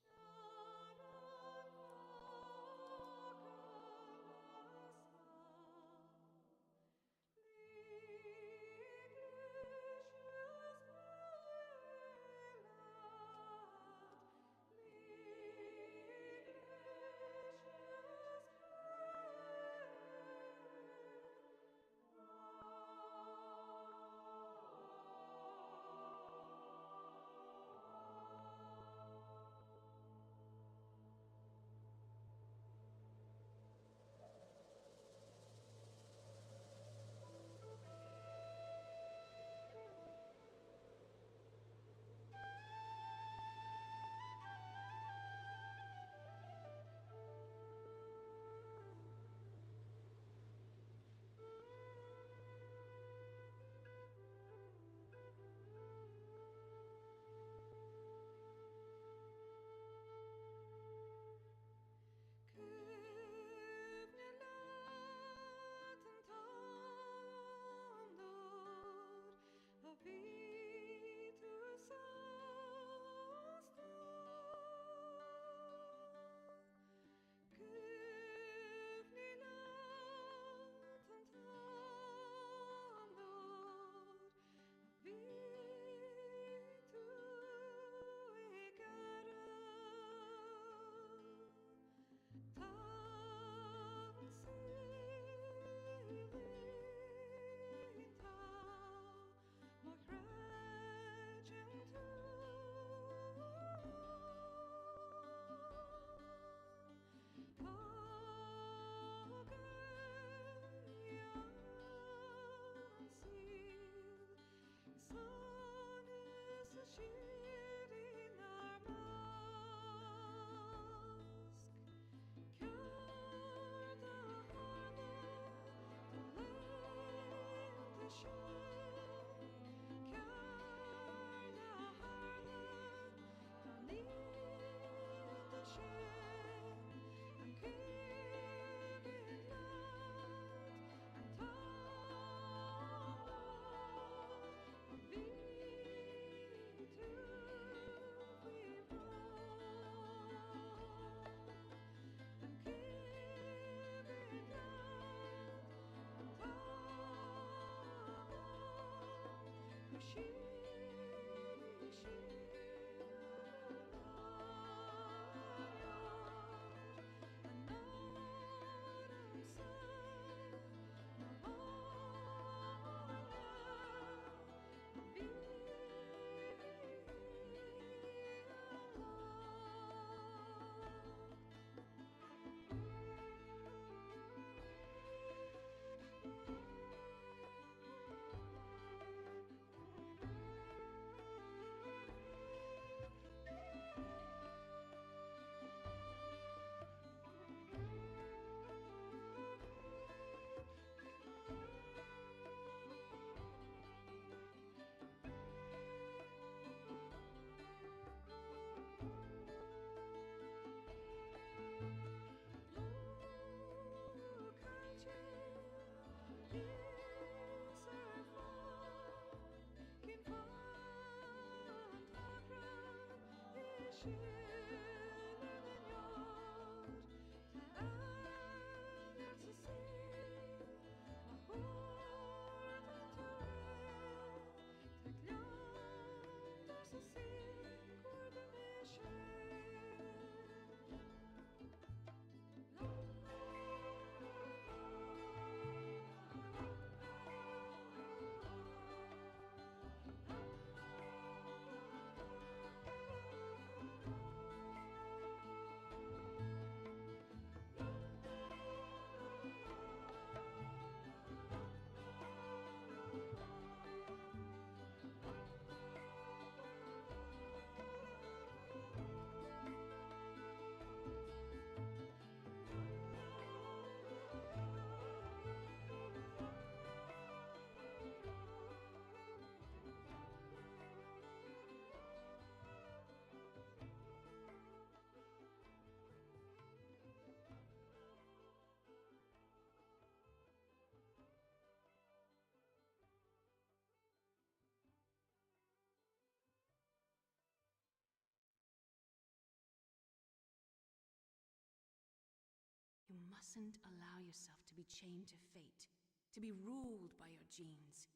mustn't allow yourself to be chained to fate, to be ruled by your genes.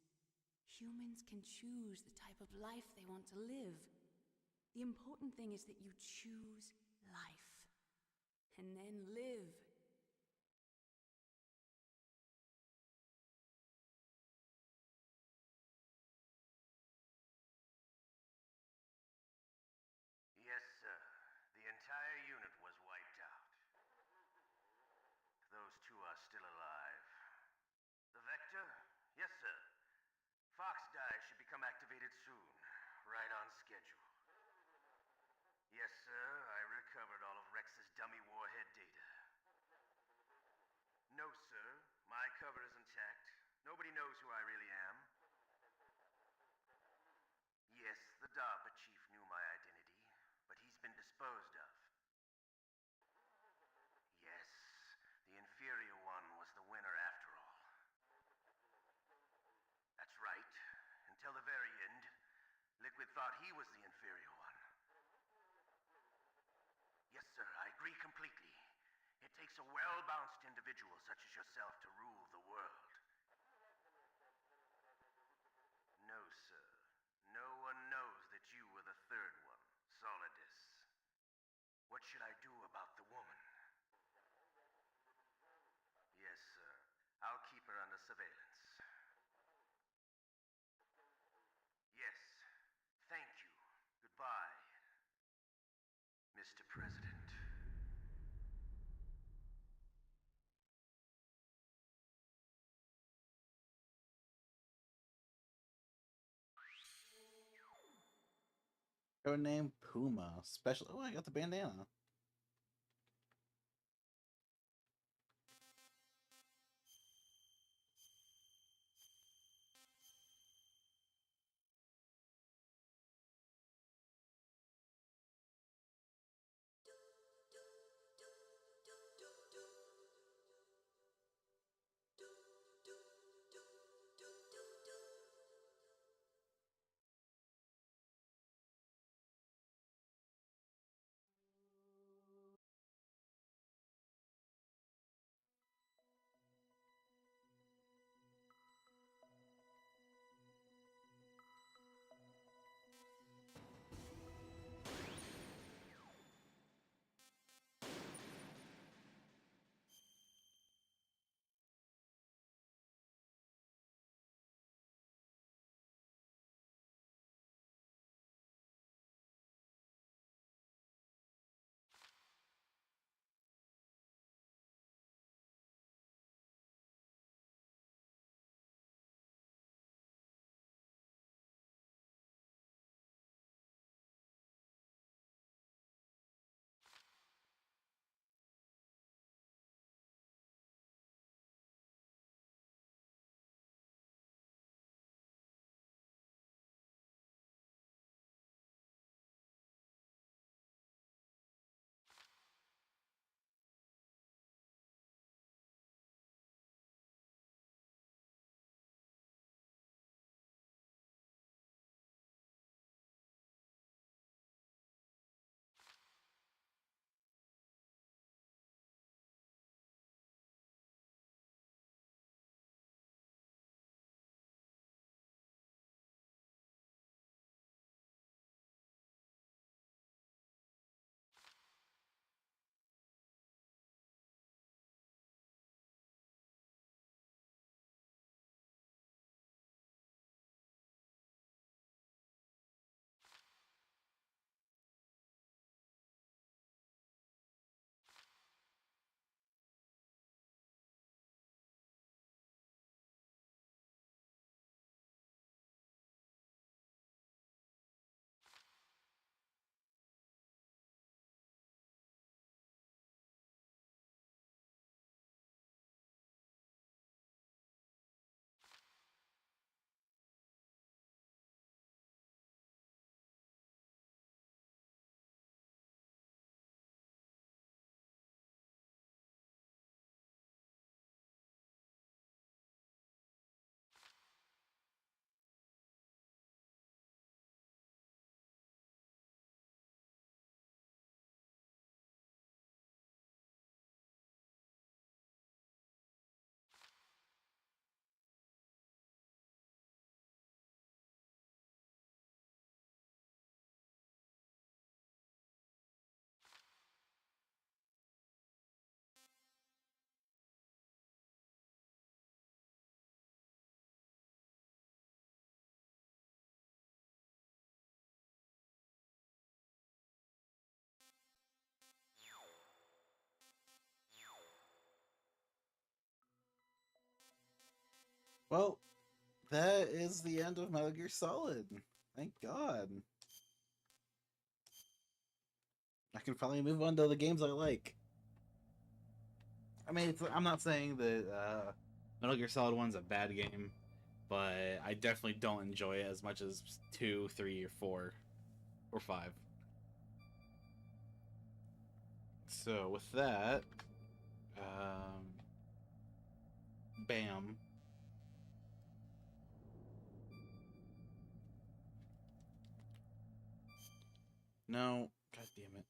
Humans can choose the type of life they want to live. The important thing is that you choose life. And then live. Yes, sir. The entire unit was wiped out. Those two are still alive. The Vector? Yes, sir. Fox die should become activated soon. Right on schedule. Yes, sir. I recovered all of Rex's dummy warhead data. No, sir. My cover is intact. Nobody knows who I really am. Yes, the DARPA chief knew my identity, but he's been disposed of. Yes, the inferior one was the winner after all. That's right. Until the very end, Liquid thought he was the inferior one. Yes, sir, I agree completely. It takes a well-balanced individual such as yourself to rule the world. No, sir. No one knows that you were the third one, Solidus. What should I do about the woman? Yes, sir. I'll keep her under surveillance. Yes. Thank you. Goodbye, Mr. President. Codename Puma. Special. Oh, I got the bandana. Well, that is the end of Metal Gear Solid. Thank God. I can finally move on to the games I like. I mean, I'm not saying that Metal Gear Solid 1's a bad game, but I definitely don't enjoy it as much as 2, 3, or 4, or 5. So with that, bam. No, god damn it.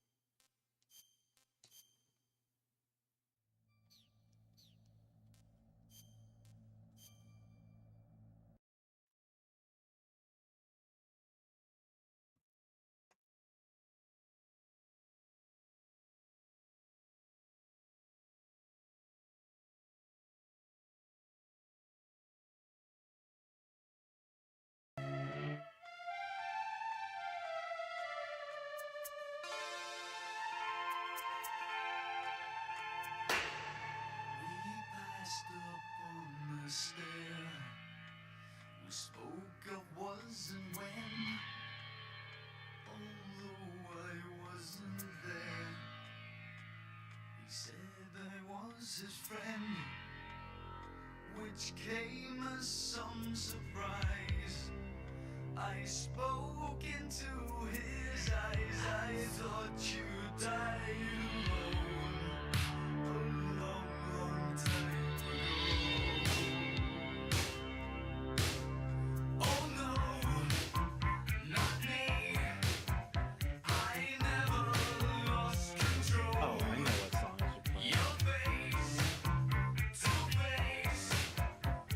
We spoke of was and when, although I wasn't there. He said I was his friend, which came as some surprise. I spoke into his eyes, I thought you died alone a long, long time ago. Oh no, not me. I never lost control. Oh, I know what song I should play. Your face to face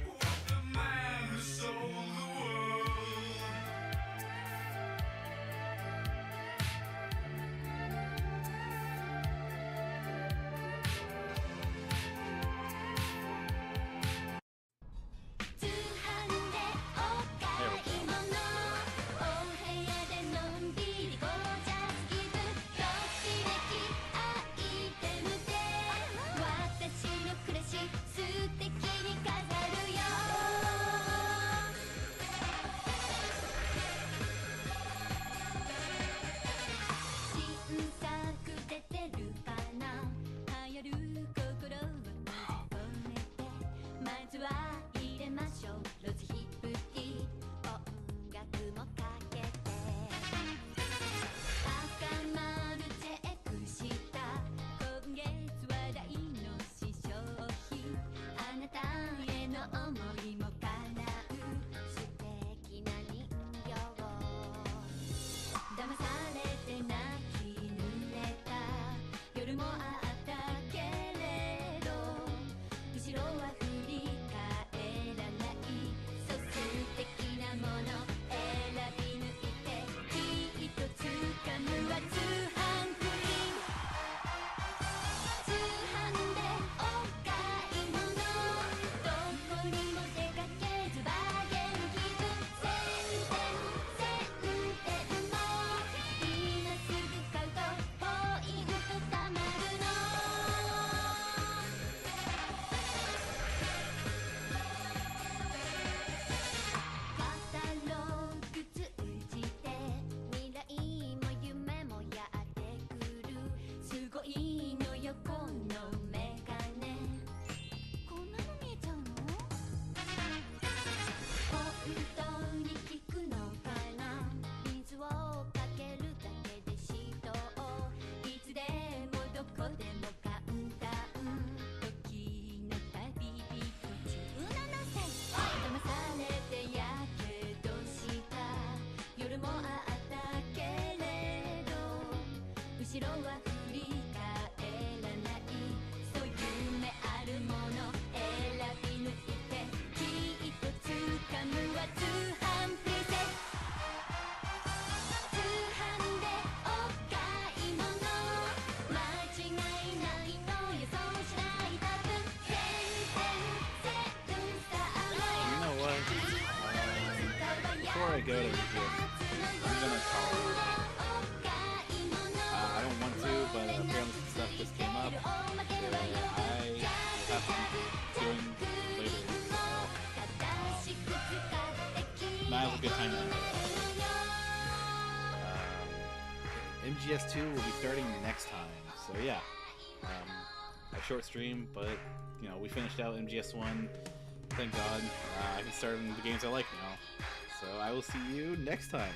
with the man who sold the world. Before I go to MGS, I'm gonna call it. I don't want to, but apparently some stuff just came up that I will have to be doing later. So good time to end it. MGS2 will be starting next time. So yeah, a short stream, but you know, we finished out MGS1. Thank God. I can start in the games I like now. So I will see you next time.